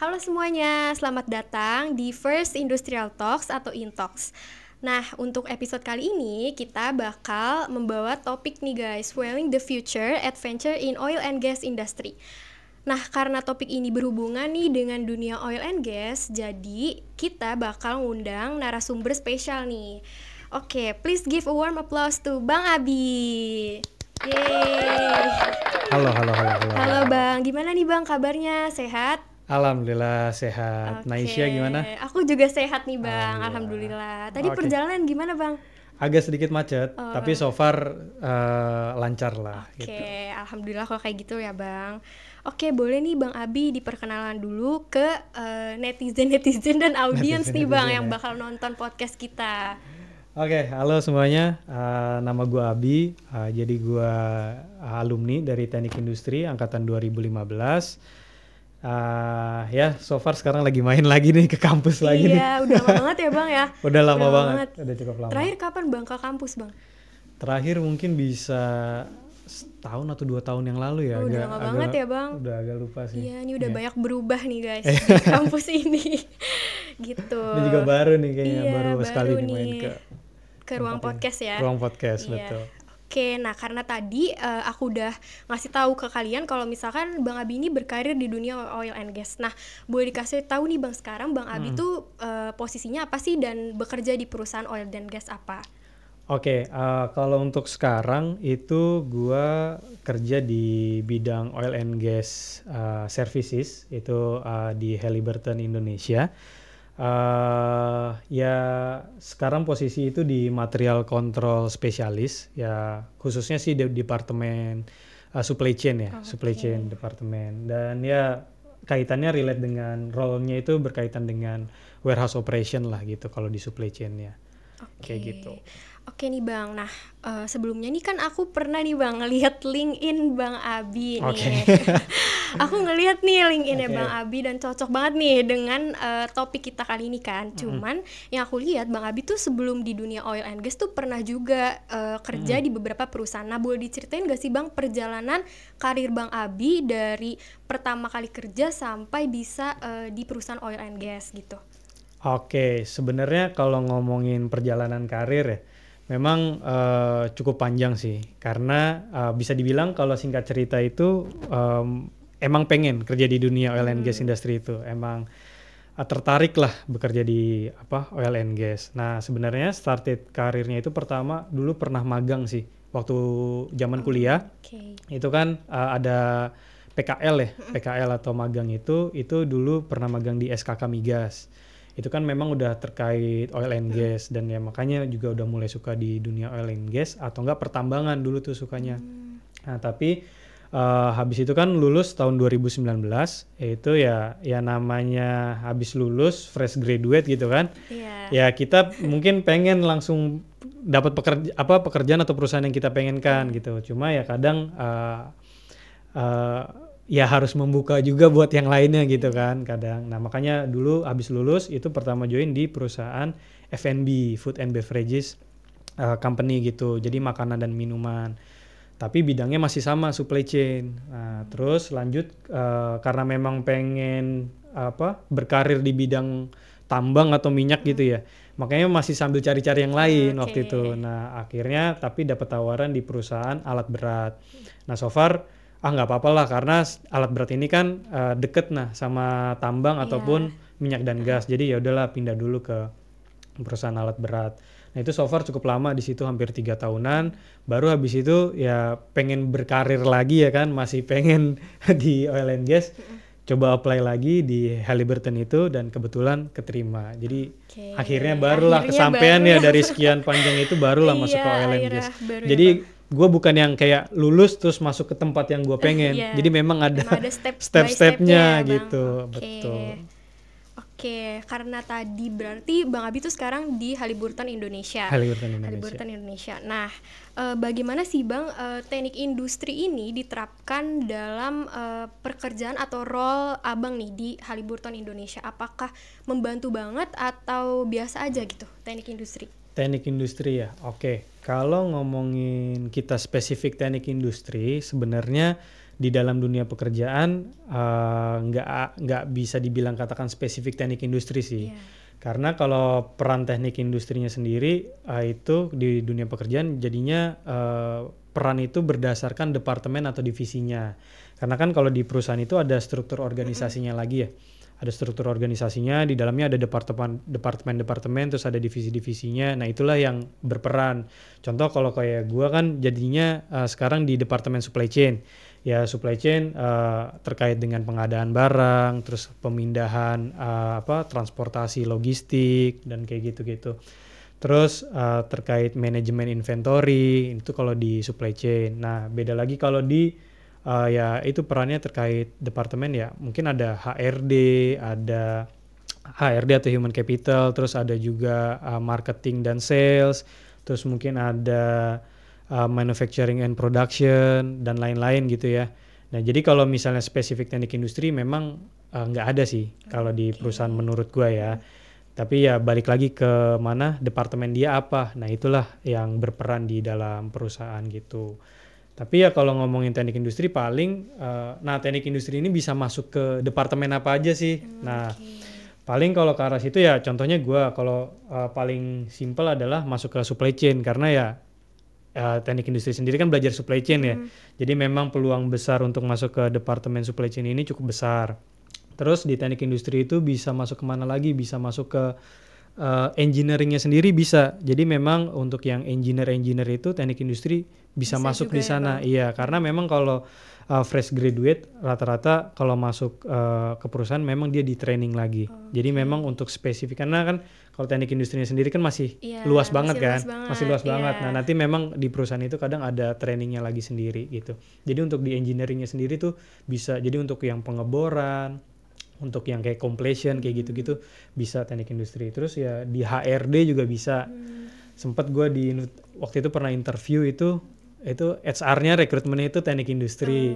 Halo semuanya, selamat datang di First Industrial Talks atau InTalks. Nah, untuk episode kali ini kita bakal membawa topik nih guys, Fueling the Future Adventure in Oil and Gas Industry. Nah, karena topik ini berhubungan nih dengan dunia oil and gas, jadi kita bakal ngundang narasumber spesial nih. Oke, please give a warm applause to Bang Abi. Yeay. Halo. Halo Bang, gimana nih Bang kabarnya? Sehat? Alhamdulillah sehat. Naisya gimana? Aku juga sehat nih Bang, alhamdulillah. Tadi perjalanan gimana Bang? Agak sedikit macet, tapi so far lancar lah. Oke, Gitu. alhamdulillah kalau kayak gitu ya Bang. Oke, boleh nih Bang Abi diperkenalan dulu ke netizen dan audiens nih Bang yang bakal nonton podcast kita. Oke, halo semuanya. Nama gue Abi. Jadi gue alumni dari Teknik Industri angkatan 2015. Ya, so far sekarang lagi main lagi nih ke kampus lagi nih. Iya, udah lama banget ya Bang ya. Udah lama banget, udah cukup lama. Terakhir kapan Bang ke kampus Bang? Terakhir mungkin bisa setahun atau 2 tahun yang lalu ya. Udah lama banget ya Bang. Udah agak lupa sih. Iya, ini udah banyak berubah nih guys di kampus ini. Gitu. Ini juga baru nih kayaknya, Iya, baru sekali baru nih main ke ruang podcast ya. Ruang podcast, Iya. betul. Oke, nah karena tadi aku udah ngasih tahu ke kalian kalau misalkan Bang Abi ini berkarir di dunia oil and gas. Nah, boleh dikasih tahu nih Bang sekarang Bang Abi tuh posisinya apa sih dan bekerja di perusahaan oil dan gas apa? Oke, kalau untuk sekarang itu gua kerja di bidang oil and gas services itu di Halliburton Indonesia. Ya sekarang posisi itu di material control spesialis, ya khususnya sih di departemen supply chain ya, supply chain departemen. Dan ya kaitannya relate dengan role-nya itu berkaitan dengan warehouse operation lah gitu kalau di supply chain-nya. Kayak gitu. Oke nih Bang, nah sebelumnya nih kan aku pernah nih Bang ngelihat LinkedIn Bang Abi nih. Aku ngelihat nih LinkedIn-nya Bang Abi dan cocok banget nih dengan topik kita kali ini kan. Cuman yang aku lihat Bang Abi tuh sebelum di dunia oil and gas tuh pernah juga kerja di beberapa perusahaan. Nah, boleh diceritain gak sih Bang perjalanan karir Bang Abi dari pertama kali kerja sampai bisa di perusahaan oil and gas gitu? Oke, sebenarnya kalau ngomongin perjalanan karir ya, memang cukup panjang sih. Karena bisa dibilang kalau singkat cerita itu emang pengen kerja di dunia oil and gas industry itu. Emang tertarik lah bekerja di oil and gas. Nah, sebenarnya started karirnya itu pertama dulu pernah magang sih. Waktu zaman kuliah, itu kan ada PKL ya, PKL atau magang itu dulu pernah magang di SKK Migas. Itu kan memang udah terkait oil and gas dan ya makanya juga udah mulai suka di dunia oil and gas atau enggak pertambangan dulu tuh sukanya. Nah, tapi habis itu kan lulus tahun 2019 itu ya namanya habis lulus fresh graduate gitu kan. Ya kita mungkin pengen langsung dapat pekerjaan atau perusahaan yang kita pengenkan gitu. Cuma ya kadang ya harus membuka juga buat yang lainnya gitu kan kadang. Nah, makanya dulu habis lulus itu pertama join di perusahaan F&B, Food and Beverages Company gitu. Jadi makanan dan minuman. Tapi bidangnya masih sama supply chain. Nah, terus lanjut karena memang pengen berkarir di bidang tambang atau minyak gitu ya. Makanya masih sambil cari-cari yang lain waktu itu. Nah, akhirnya tapi dapat tawaran di perusahaan alat berat. Nah, so far nggak apa-apa lah karena alat berat ini kan deket sama tambang ataupun minyak dan gas. Jadi ya udahlah pindah dulu ke perusahaan alat berat. Nah, itu so far cukup lama di situ hampir 3 tahunan. Baru habis itu ya pengen berkarir lagi ya kan, masih pengen di oil and gas. Coba apply lagi di Halliburton itu dan kebetulan keterima. Jadi akhirnya barulah kesampaian ya dari sekian panjang itu barulah masuk ke oil and gas. Jadi gue bukan yang kayak lulus terus masuk ke tempat yang gue pengen. Jadi memang ada step-stepnya gitu. Betul. Oke, karena tadi berarti Bang Abi tuh sekarang di Halliburton Indonesia. Halliburton Indonesia. Nah, bagaimana sih Bang teknik industri ini diterapkan dalam pekerjaan atau role Abang nih di Halliburton Indonesia? Apakah membantu banget atau biasa aja gitu teknik industri? Teknik industri ya, oke. Kalau ngomongin kita spesifik teknik industri, sebenarnya di dalam dunia pekerjaan nggak bisa dibilang katakan spesifik teknik industri sih. Karena kalau peran teknik industrinya sendiri itu di dunia pekerjaan jadinya peran itu berdasarkan departemen atau divisinya. Karena kan kalau di perusahaan itu ada struktur organisasinya lagi ya. Ada struktur organisasinya, di dalamnya ada departemen-departemen, terus ada divisi-divisinya. Nah itulah yang berperan. Contoh kalau kayak gua kan jadinya sekarang di departemen supply chain. Ya supply chain terkait dengan pengadaan barang, terus pemindahan transportasi logistik dan kayak gitu-gitu. Terus terkait manajemen inventory itu kalau di supply chain. Nah beda lagi kalau di ya itu perannya terkait departemen ya mungkin ada HRD atau human capital, terus ada juga marketing dan sales, terus mungkin ada manufacturing and production dan lain-lain gitu ya. Nah jadi kalau misalnya spesifik teknik industri memang nggak ada sih kalau di perusahaan menurut gua ya. Tapi ya balik lagi ke mana departemen dia apa. Nah itulah yang berperan di dalam perusahaan gitu. Tapi ya kalau ngomongin teknik industri paling, nah teknik industri ini bisa masuk ke departemen apa aja sih. Nah paling kalau ke arah situ ya contohnya gua kalau paling simple adalah masuk ke supply chain karena ya teknik industri sendiri kan belajar supply chain ya. Jadi memang peluang besar untuk masuk ke departemen supply chain ini cukup besar. Terus di teknik industri itu bisa masuk kemana lagi? Bisa masuk ke engineeringnya sendiri bisa. Jadi memang untuk yang engineer itu teknik industri bisa masuk di sana. Iya, karena memang kalau fresh graduate rata-rata kalau masuk ke perusahaan memang dia di training lagi. Jadi memang untuk spesifik karena kan kalau teknik industrinya sendiri kan masih luas banget kan, masih luas banget. Nah nanti memang di perusahaan itu kadang ada trainingnya lagi sendiri gitu. Jadi untuk di engineeringnya sendiri tuh bisa. Jadi untuk yang pengeboran, untuk yang kayak completion kayak gitu-gitu bisa teknik industri. Terus ya di HRD juga bisa. Sempet gue waktu itu pernah interview itu HR-nya rekrutmennya itu teknik industri.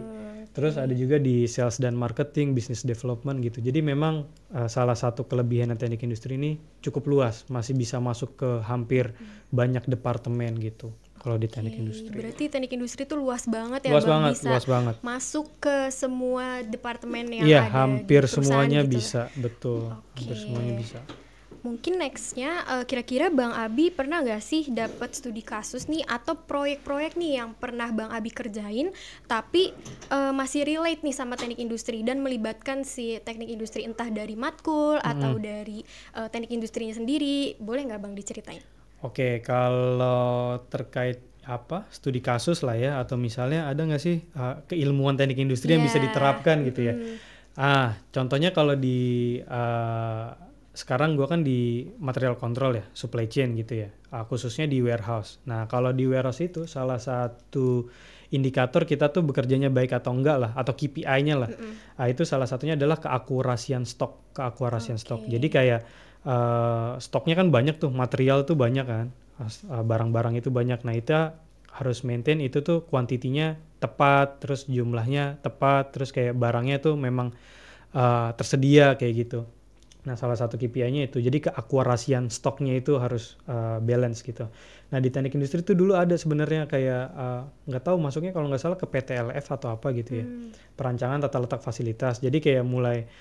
Terus ada juga di sales dan marketing, business development gitu. Jadi memang salah satu kelebihan teknik industri ini cukup luas, masih bisa masuk ke hampir banyak departemen gitu. Kalau di teknik industri. Berarti teknik industri itu luas banget ya, luas Bang, banget, bisa luas banget. masuk ke semua departemen yang ada di hampir perusahaan semuanya gitu. Bisa, betul. Hampir semuanya bisa. Mungkin nextnya kira-kira Bang Abi pernah nggak sih dapat studi kasus nih atau proyek-proyek nih yang pernah Bang Abi kerjain tapi masih relate nih sama teknik industri dan melibatkan si teknik industri entah dari matkul atau dari teknik industrinya sendiri, boleh nggak Bang diceritain? Oke, kalau terkait studi kasus lah ya, atau misalnya ada nggak sih keilmuan teknik industri yang bisa diterapkan gitu ya. Contohnya kalau di sekarang gue kan di material control ya, supply chain gitu ya, khususnya di warehouse. Nah kalau di warehouse itu salah satu indikator kita tuh bekerjanya baik atau enggak lah, atau KPI-nya lah. Itu salah satunya adalah keakurasian stok. Jadi kayak stoknya kan banyak tuh, material tuh banyak kan, barang-barang itu banyak. Nah itu harus maintain itu tuh kuantitinya tepat, terus jumlahnya tepat, terus kayak barangnya tuh memang tersedia kayak gitu. Nah salah satu KPI-nya itu, jadi keakurasian stoknya itu harus balance gitu. Nah di teknik industri itu dulu ada sebenarnya kayak nggak tahu masuknya kalau nggak salah ke PTLF atau apa gitu ya, perancangan tata letak fasilitas. Jadi kayak mulai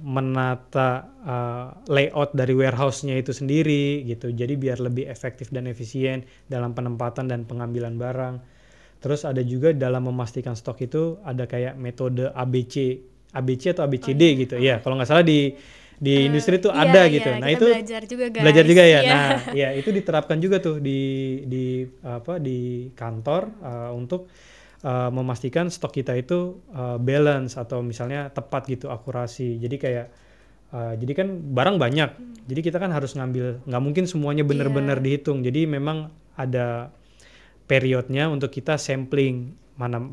menata layout dari warehouse-nya itu sendiri gitu, jadi biar lebih efektif dan efisien dalam penempatan dan pengambilan barang. Terus ada juga dalam memastikan stok itu ada kayak metode ABC atau ABCD gitu ya, kalau nggak salah di industri itu ada gitu. Nah itu belajar juga guys. Belajar juga ya. Nah ya itu diterapkan juga tuh di kantor untuk memastikan stok kita itu balance atau misalnya tepat gitu, akurasi. Jadi kayak jadi kan barang banyak, jadi kita kan harus ngambil, nggak mungkin semuanya benar-benar dihitung. Jadi memang ada periodnya untuk kita sampling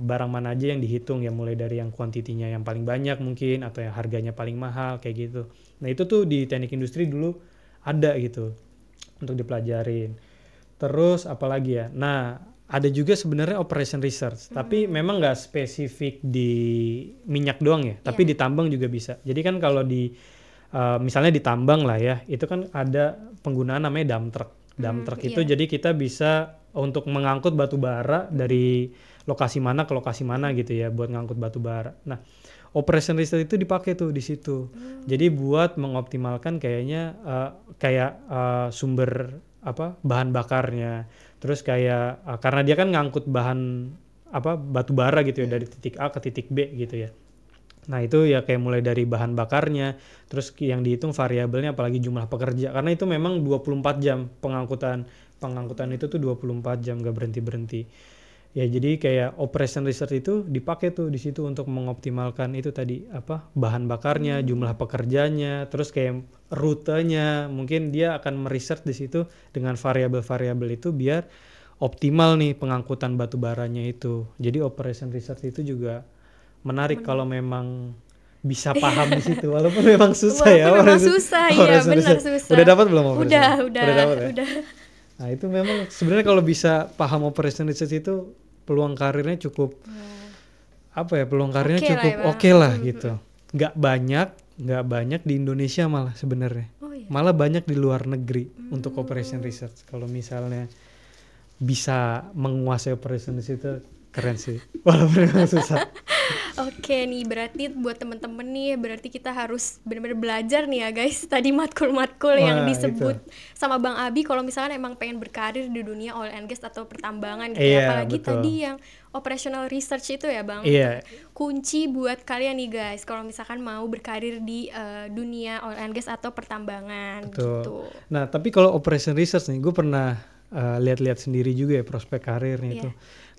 barang mana aja yang dihitung ya, mulai dari yang kuantitinya yang paling banyak mungkin atau yang harganya paling mahal kayak gitu. Nah itu tuh di teknik industri dulu ada gitu untuk dipelajarin. Terus apalagi ya, nah ada juga sebenarnya operation research, tapi memang nggak spesifik di minyak doang ya, tapi di tambang juga bisa. Jadi kan kalau di misalnya di tambang lah ya, itu kan ada penggunaan namanya dump truck. Dump truck itu jadi kita bisa untuk mengangkut batu bara dari lokasi mana ke lokasi mana gitu ya, buat ngangkut batu bara. Nah, operation research itu dipakai tuh di situ. Jadi buat mengoptimalkan kayaknya sumber bahan bakarnya. Terus kayak karena dia kan ngangkut bahan batu bara gitu ya dari titik A ke titik B gitu ya. Nah, itu ya kayak mulai dari bahan bakarnya, terus yang dihitung variabelnya apalagi jumlah pekerja. Karena itu memang 24 jam pengangkutan itu tuh 24 jam gak berhenti-berhenti. Ya jadi kayak operation research itu dipakai tuh di situ untuk mengoptimalkan itu tadi bahan bakarnya, jumlah pekerjanya, terus kayak rutenya. Mungkin dia akan meriset di situ dengan variabel-variabel itu biar optimal nih pengangkutan batu baranya itu. Jadi operation research itu juga menarik kalau memang bisa paham di situ, walaupun memang susah ya. Memang susah, iya benar susah. Udah dapat belum operation? Udah dapat ya? Udah. Nah itu memang sebenarnya kalau bisa paham operation research itu peluang karirnya cukup peluang karirnya cukup oke lah gitu. Nggak banyak di Indonesia malah sebenarnya. Malah banyak di luar negeri untuk operation research. Kalau misalnya bisa menguasai operation research itu keren sih, walaupun memang susah. Oke nih, berarti buat temen-temen nih, berarti kita harus benar-benar belajar nih ya guys. Tadi matkul-matkul yang disebut sama Bang Abi kalau misalnya emang pengen berkarir di dunia oil and gas atau pertambangan gitu. Apalagi betul. Tadi yang operational research itu ya Bang. Kunci buat kalian nih guys kalau misalkan mau berkarir di dunia oil and gas atau pertambangan. Betul. Gitu. Nah tapi kalau operation research nih, gue pernah lihat-lihat sendiri juga ya prospek karirnya itu.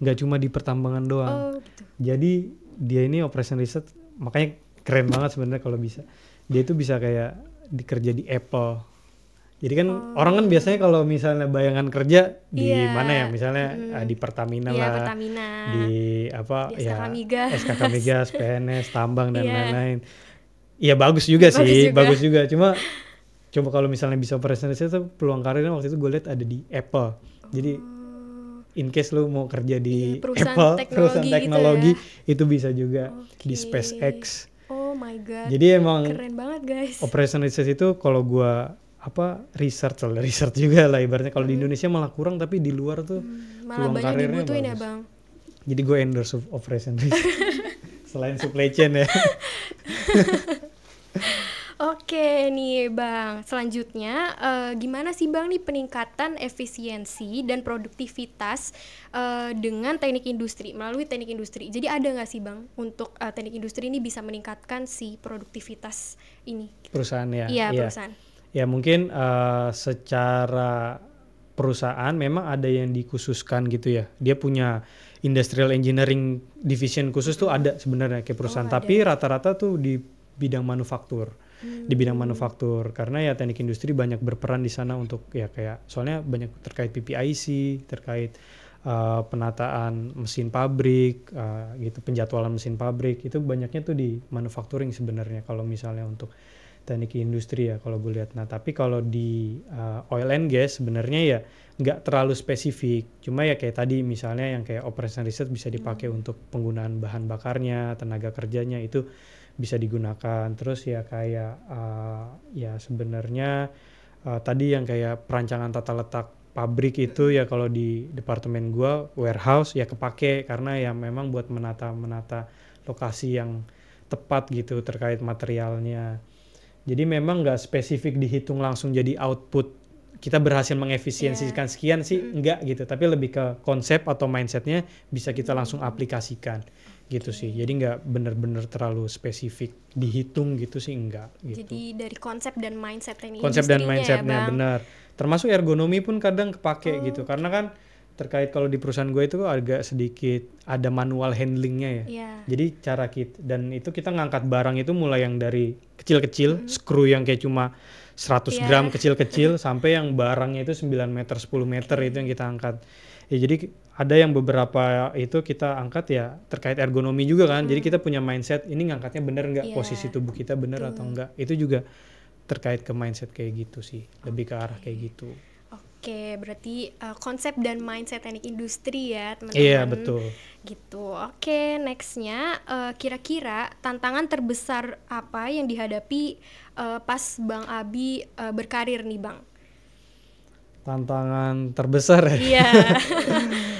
Nggak cuma di pertambangan doang. Gitu. Jadi dia ini operation research, makanya keren banget sebenarnya kalau bisa. Dia itu bisa kayak dikerja di Apple. Jadi kan orang kan biasanya kalau misalnya bayangan kerja di mana ya, misalnya di Pertamina lah, Pertamina. di SKK Migas, PNS, tambang dan lain-lain. Iya bagus juga sih, bagus juga. Cuma kalau misalnya bisa operation research itu peluang karirnya waktu itu gue lihat ada di Apple. Jadi in case lu mau kerja di perusahaan teknologi gitu ya? Itu bisa juga di SpaceX. Oh my god. Jadi emang keren banget guys. Operation research itu kalau gua research juga lah ibaratnya. Kalau di Indonesia malah kurang, tapi di luar tuh malah banyak dibutuhin ya Bang. Jadi gue endorse operation research selain supply chain ya. Oke nih Bang, selanjutnya gimana sih Bang nih peningkatan efisiensi dan produktivitas dengan teknik industri, melalui teknik industri. Jadi ada nggak sih Bang untuk teknik industri ini bisa meningkatkan si produktivitas ini? Perusahaan ya? Iya perusahaan. Ya mungkin secara perusahaan memang ada yang dikhususkan gitu ya. Dia punya industrial engineering division khusus tuh ada sebenarnya kayak perusahaan. Tapi rata-rata tuh di bidang manufaktur. Di bidang manufaktur karena ya teknik industri banyak berperan di sana untuk ya kayak soalnya banyak terkait PPIC, terkait penataan mesin pabrik gitu, penjadwalan mesin pabrik itu banyaknya tuh di manufacturing sebenarnya kalau misalnya untuk teknik industri ya kalau gue lihat. Nah tapi kalau di oil and gas sebenarnya ya nggak terlalu spesifik, cuma ya kayak tadi misalnya yang kayak operation research bisa dipakai untuk penggunaan bahan bakarnya, tenaga kerjanya itu bisa digunakan. Terus ya kayak ya sebenarnya tadi yang kayak perancangan tata letak pabrik itu ya kalau di departemen gua warehouse ya kepake karena ya memang buat menata lokasi yang tepat gitu terkait materialnya. Jadi memang nggak spesifik dihitung langsung jadi output kita berhasil mengefisiensikan sekian sih enggak gitu, tapi lebih ke konsep atau mindsetnya bisa kita langsung aplikasikan gitu sih. Jadi nggak bener-bener terlalu spesifik dihitung gitu sih enggak gitu. Jadi dari konsep dan mindset ini. Konsep dan mindsetnya ya, benar. Termasuk ergonomi pun kadang kepake gitu karena kan terkait kalau di perusahaan gue itu agak sedikit ada manual handlingnya ya. Jadi cara kita dan itu kita ngangkat barang itu mulai yang dari kecil-kecil, screw yang kayak cuma 100 gram kecil-kecil sampai yang barangnya itu 9 meter 10 meter itu yang kita angkat. Ya jadi ada yang beberapa itu kita angkat ya terkait ergonomi juga kan. Jadi kita punya mindset ini ngangkatnya bener nggak, posisi tubuh kita bener atau enggak. Itu juga terkait ke mindset kayak gitu sih, lebih ke arah kayak gitu. Oke, berarti konsep dan mindset teknik industri ya teman-teman. Iya betul. Gitu. Oke, nextnya kira-kira tantangan terbesar apa yang dihadapi pas Bang Abi berkarir nih Bang? tantangan terbesar ya. Iya.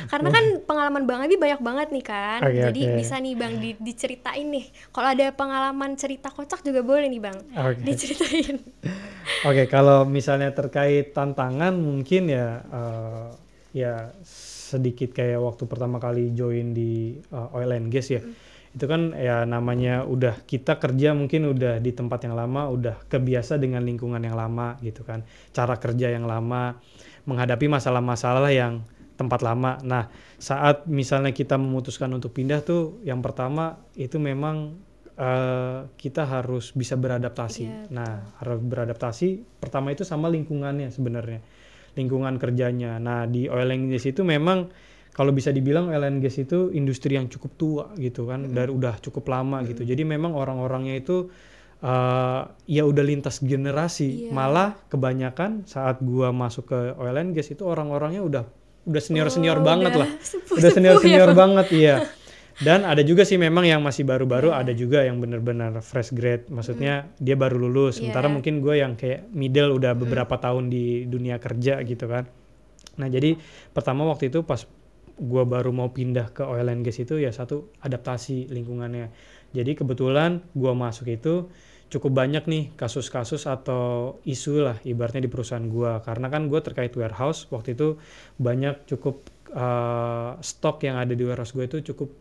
Karena kan pengalaman Bang Abi banyak banget nih kan. Oke, Jadi oke. bisa nih Bang diceritain nih. Kalau ada pengalaman cerita kocak juga boleh nih Bang. Oke. Diceritain. Oke, kalau misalnya terkait tantangan mungkin ya ya sedikit kayak waktu pertama kali join di oil and gas ya. Itu kan ya namanya udah kita kerja mungkin udah di tempat yang lama, udah kebiasa dengan lingkungan yang lama gitu kan. Cara kerja yang lama, menghadapi masalah-masalah yang tempat lama. Nah, saat misalnya kita memutuskan untuk pindah tuh yang pertama itu memang kita harus bisa beradaptasi. Iya, Nah, harus beradaptasi pertama itu sama lingkungannya sebenarnya. Lingkungan kerjanya. Nah, di oil and gas itu memang kalau bisa dibilang oil and gas itu industri yang cukup tua gitu kan, dari udah cukup lama gitu. Jadi memang orang-orangnya itu ya udah lintas generasi. Iya. Malah kebanyakan saat gua masuk ke oil and gas itu orang-orangnya udah senior-senior Oh, banget udah lah. sepuh-sepuh Udah senior-senior ya, Bang. banget, iya. Dan ada juga sih memang yang masih baru-baru, Iya. ada juga yang benar-benar fresh grade. Maksudnya dia baru lulus, sementara Iya. mungkin gue yang kayak middle udah beberapa tahun di dunia kerja gitu kan. Nah, jadi pertama waktu itu pas gue baru mau pindah ke oil and gas itu ya satu adaptasi lingkungannya. Jadi kebetulan gue masuk itu cukup banyak nih kasus-kasus atau isu lah ibaratnya di perusahaan gue, karena kan gue terkait warehouse waktu itu banyak cukup stok yang ada di warehouse gue itu cukup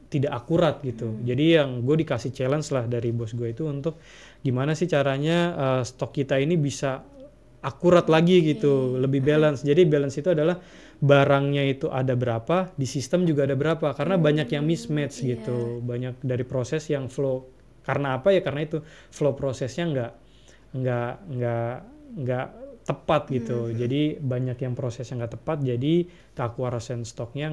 tidak akurat gitu. Jadi yang gue dikasih challenge lah dari bos gue itu untuk gimana sih caranya stok kita ini bisa akurat lagi gitu, lebih balance. Jadi balance itu adalah barangnya itu ada berapa, di sistem juga ada berapa, karena banyak yang mismatch gitu, banyak dari proses yang flow. Karena apa ya? Karena itu flow prosesnya nggak tepat gitu. Jadi banyak yang prosesnya nggak tepat, jadi keakuratan stoknya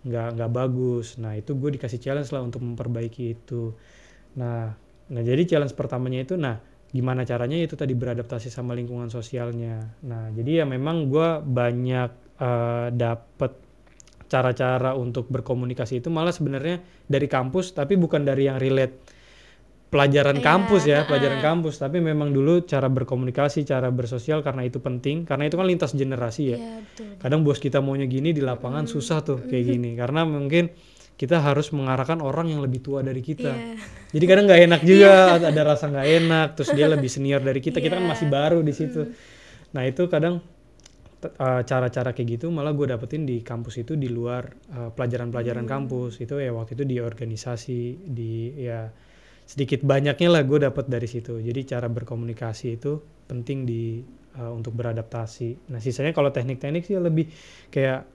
nggak bagus. Nah, itu gue dikasih challenge lah untuk memperbaiki itu. Nah jadi challenge pertamanya itu, nah gimana caranya itu tadi beradaptasi sama lingkungan sosialnya. Nah, jadi ya memang gue banyak dapet cara-cara untuk berkomunikasi itu malah sebenarnya dari kampus, tapi bukan dari yang relate pelajaran kampus ya, pelajaran kampus, tapi memang dulu cara berkomunikasi, cara bersosial, karena itu penting, karena itu kan lintas generasi ya. Iya, betul. Kadang bos kita maunya gini di lapangan susah tuh kayak gini, karena mungkin kita harus mengarahkan orang yang lebih tua dari kita. Iya. Jadi kadang nggak enak juga, ada rasa nggak enak, terus dia lebih senior dari kita kan masih baru di situ. Nah, itu kadang cara-cara kayak gitu malah gue dapetin di kampus itu di luar pelajaran-pelajaran kampus itu ya, waktu itu di organisasi, di ya sedikit banyaknya lah gue dapet dari situ. Jadi cara berkomunikasi itu penting untuk beradaptasi. Nah, sisanya kalau teknik-teknik sih lebih kayak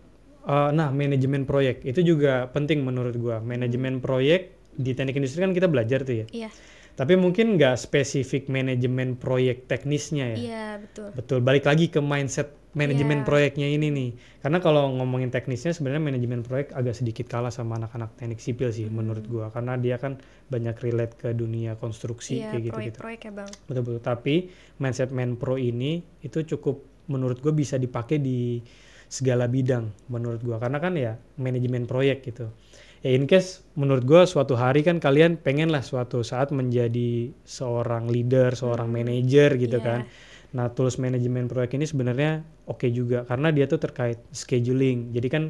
manajemen proyek itu juga penting menurut gue. Manajemen proyek di teknik industri kan kita belajar tuh ya. Iya. Tapi mungkin nggak spesifik manajemen proyek teknisnya ya. Iya, betul. Betul, balik lagi ke mindset manajemen proyeknya ini nih. Karena kalau ngomongin teknisnya sebenarnya manajemen proyek agak sedikit kalah sama anak-anak teknik sipil sih menurut gua, karena dia kan banyak relate ke dunia konstruksi kayak gitu-gitu. Proyek-proyek ya, Bang. Betul-betul. Tapi mindset Menpro ini itu cukup menurut gua bisa dipakai di segala bidang menurut gua, karena kan ya manajemen proyek gitu. Ya in case menurut gue suatu hari kan kalian pengen lah suatu saat menjadi seorang leader, seorang manajer gitu kan. Nah, tools manajemen proyek ini sebenarnya oke juga karena dia tuh terkait scheduling. Jadi kan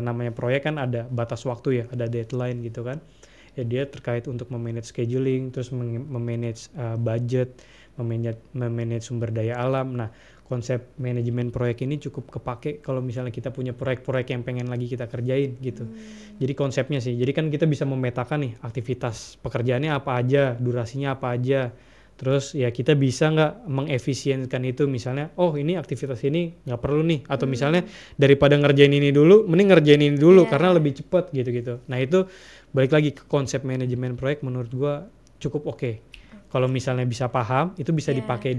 namanya proyek kan ada batas waktu ya, ada deadline gitu kan. Ya dia terkait untuk memanage scheduling, terus memanage budget, memanage sumber daya alam. Nah, konsep manajemen proyek ini cukup kepake kalau misalnya kita punya proyek-proyek yang pengen lagi kita kerjain gitu. Jadi konsepnya sih, jadi kan kita bisa memetakan nih aktivitas pekerjaannya apa aja, durasinya apa aja. Terus ya kita bisa nggak mengefisienkan itu, misalnya, oh ini aktivitas ini nggak perlu nih. Atau misalnya daripada ngerjain ini dulu, mending ngerjain ini dulu karena lebih cepat gitu-gitu. Nah itu balik lagi ke konsep manajemen proyek menurut gua cukup oke. Kalau misalnya bisa paham, itu bisa dipakai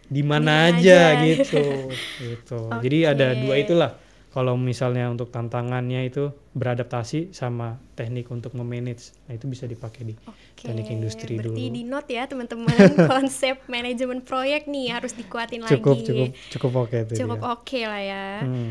di mana aja gitu. Gitu. Jadi ada dua itulah. Kalau misalnya untuk tantangannya itu beradaptasi sama teknik untuk memanage. Nah itu bisa dipakai di teknik industri dulu. Berarti di note ya teman-teman, konsep manajemen proyek nih harus dikuatin Cukup oke itu. Cukup oke lah ya.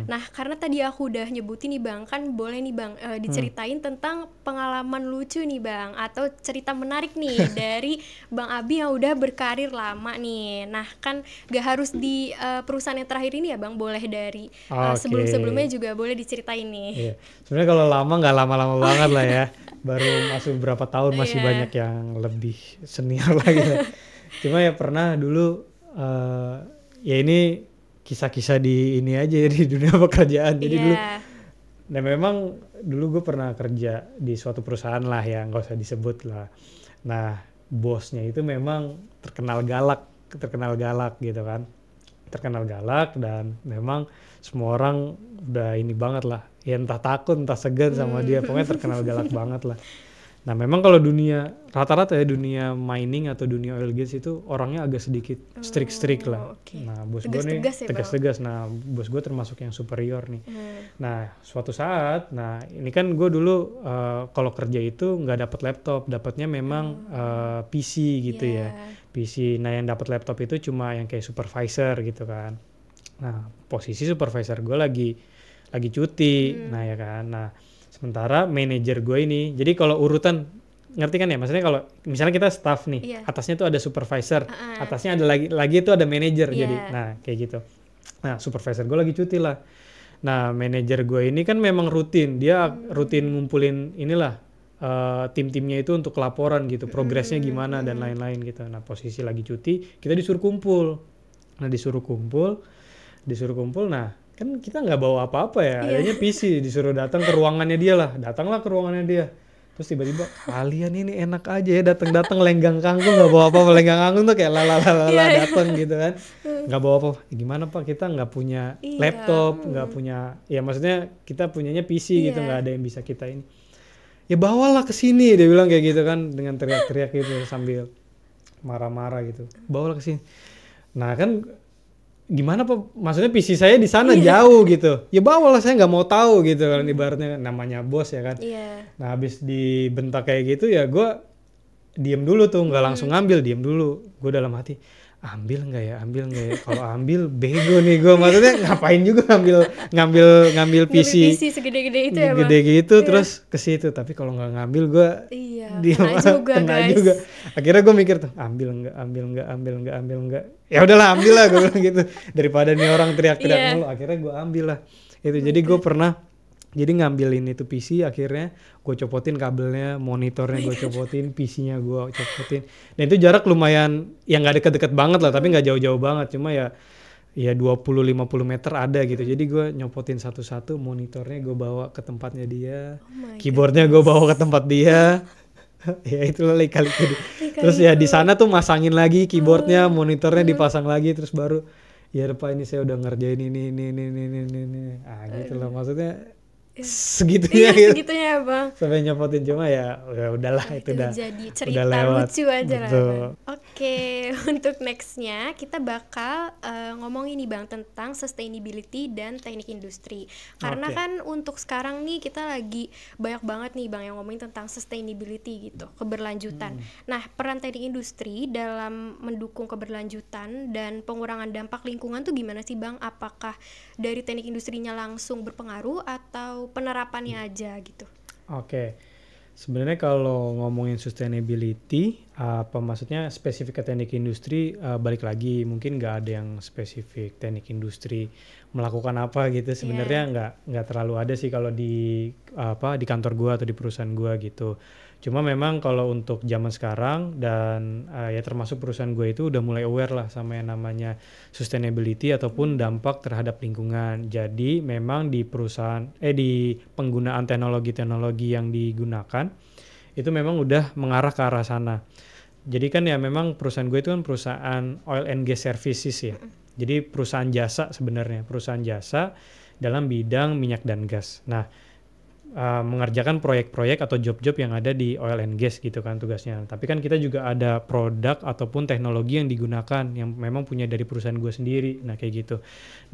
Nah karena tadi aku udah nyebutin nih Bang, kan boleh nih Bang diceritain tentang pengalaman lucu nih Bang, atau cerita menarik nih dari Bang Abi yang udah berkarir lama nih. Nah kan gak harus di perusahaan yang terakhir ini ya Bang, boleh dari sebelum-sebelumnya juga boleh diceritain nih. Iya. Sebenarnya kalau lama nggak lama-lama banget lah ya, baru masuk berapa tahun masih banyak yang lebih senior lagi. Cuma ya pernah dulu ya ini kisah-kisah di ini aja ya, di dunia pekerjaan. Jadi dulu, nah memang dulu gue pernah kerja di suatu perusahaan lah yang nggak usah disebut lah. Nah bosnya itu memang terkenal galak gitu kan, terkenal galak dan memang semua orang udah ini banget lah, ya entah takut entah segan sama dia, pokoknya terkenal galak banget lah. Nah memang kalau dunia rata-rata ya dunia mining atau dunia oil gas itu orangnya agak sedikit strict lah. Nah bos gue nih tegas-tegas. Nah bos gue termasuk yang superior nih. Nah suatu saat, nah ini kan gue dulu kalau kerja itu nggak dapat laptop, dapatnya memang PC gitu ya, PC. Nah yang dapat laptop itu cuma yang kayak supervisor gitu kan. Nah posisi supervisor gue lagi cuti, nah ya kan. Nah sementara manajer gue ini, jadi kalau urutan, ngerti kan ya, maksudnya kalau misalnya kita staff nih, atasnya tuh ada supervisor, atasnya ada lagi itu ada manajer, jadi nah kayak gitu. Nah supervisor gue lagi cuti lah. Nah manajer gue ini kan memang dia rutin ngumpulin inilah tim-timnya itu untuk laporan gitu, progresnya gimana dan lain-lain gitu. Nah posisi lagi cuti, kita disuruh kumpul. Nah disuruh kumpul, nah kan kita nggak bawa apa-apa ya, adanya PC, disuruh datang ke ruangannya dia lah, datanglah ke ruangannya dia, terus tiba-tiba kalian ini enak aja ya datang lenggang kangkung, nggak bawa apa-apa, lenggang kangkung tuh kayak lalalala datang gitu kan, nggak bawa apa, gimana Pak, kita nggak punya laptop, nggak punya, ya maksudnya kita punyanya PC gitu, nggak ada yang bisa kita ini, ya bawalah ke sini, dia bilang kayak gitu kan dengan teriak-teriak gitu sambil marah-marah gitu, bawalah ke sini. Nah kan gimana Pak, maksudnya PC saya di sana jauh gitu, ya bawalah, saya nggak mau tahu gitu kan, ibaratnya namanya bos ya kan. Nah habis dibentak kayak gitu ya gue diem dulu tuh, nggak langsung ngambil, diem dulu. Gue dalam hati, ambil nggak ya, kalau ambil bego nih gue, maksudnya ngapain juga ngambil PC segede-gede itu ya Bang, gede gitu terus ke situ, tapi kalau nggak ngambil gue kena juga. Akhirnya gue mikir tuh, ambil nggak, ya udahlah ambil lah, gue bilang gitu, daripada nih orang teriak-teriak mulu. Akhirnya gue ambil lah itu. Jadi gue pernah ngambilin itu PC, akhirnya gue copotin kabelnya, monitornya gue copotin, PC-nya gue copotin. Dan itu jarak lumayan, ya nggak deket-deket banget lah, tapi nggak jauh-jauh banget, cuma ya 20-50 meter ada gitu. Jadi gue nyopotin satu-satu, monitornya gue bawa ke tempatnya dia, keyboardnya gue bawa ke tempat dia. Ya itulah kali-kali. Terus ya di sana tuh masangin lagi keyboardnya, monitornya dipasang lagi, terus baru ya Pak ini saya udah ngerjain ini. Gitu loh, maksudnya segitunya gitu. Segitunya ya Bang, sampai nyopotin, cuma ya udahlah, itu udah jadi cerita udah lewat. Lucu aja lah Bang. Oke, untuk nextnya kita bakal ngomong ini Bang tentang sustainability dan teknik industri, karena kan untuk sekarang nih kita lagi banyak banget nih Bang yang ngomongin tentang sustainability gitu, keberlanjutan. Nah peran teknik industri dalam mendukung keberlanjutan dan pengurangan dampak lingkungan tuh gimana sih Bang? Apakah dari teknik industrinya langsung berpengaruh atau penerapannya aja gitu? Oke. Sebenarnya kalau ngomongin sustainability, apa maksudnya spesifik ke teknik industri, balik lagi mungkin nggak ada yang spesifik teknik industri melakukan apa gitu. Sebenarnya nggak terlalu ada sih kalau di kantor gua atau di perusahaan gua gitu. Cuma memang kalau untuk zaman sekarang dan ya termasuk perusahaan gue itu udah mulai aware lah sama yang namanya sustainability ataupun dampak terhadap lingkungan. Jadi memang di perusahaan di penggunaan teknologi yang digunakan itu memang udah mengarah ke arah sana. Jadi kan ya memang perusahaan gue itu kan perusahaan oil and gas services ya. Jadi perusahaan jasa sebenarnya, perusahaan jasa dalam bidang minyak dan gas. Nah mengerjakan proyek-proyek atau job-job yang ada di oil and gas gitu kan tugasnya. Tapi kan kita juga ada produk ataupun teknologi yang digunakan yang memang punya dari perusahaan gue sendiri. Nah kayak gitu.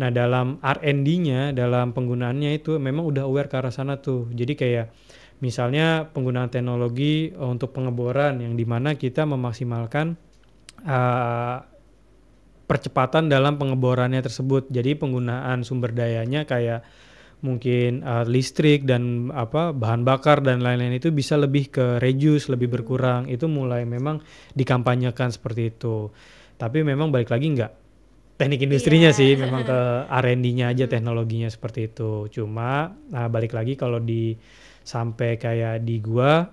Nah dalam R&D-nya, dalam penggunaannya itu memang udah aware ke arah sana tuh. Jadi kayak misalnya penggunaan teknologi untuk pengeboran yang dimana kita memaksimalkan percepatan dalam pengeborannya tersebut. Jadi penggunaan sumber dayanya kayak mungkin listrik dan bahan bakar dan lain-lain itu bisa lebih ke reduce, lebih berkurang. Itu mulai memang dikampanyekan seperti itu. Tapi memang balik lagi nggak teknik industrinya sih, memang ke R&D-nya aja teknologinya seperti itu. Cuma balik lagi kalau sampai kayak di gua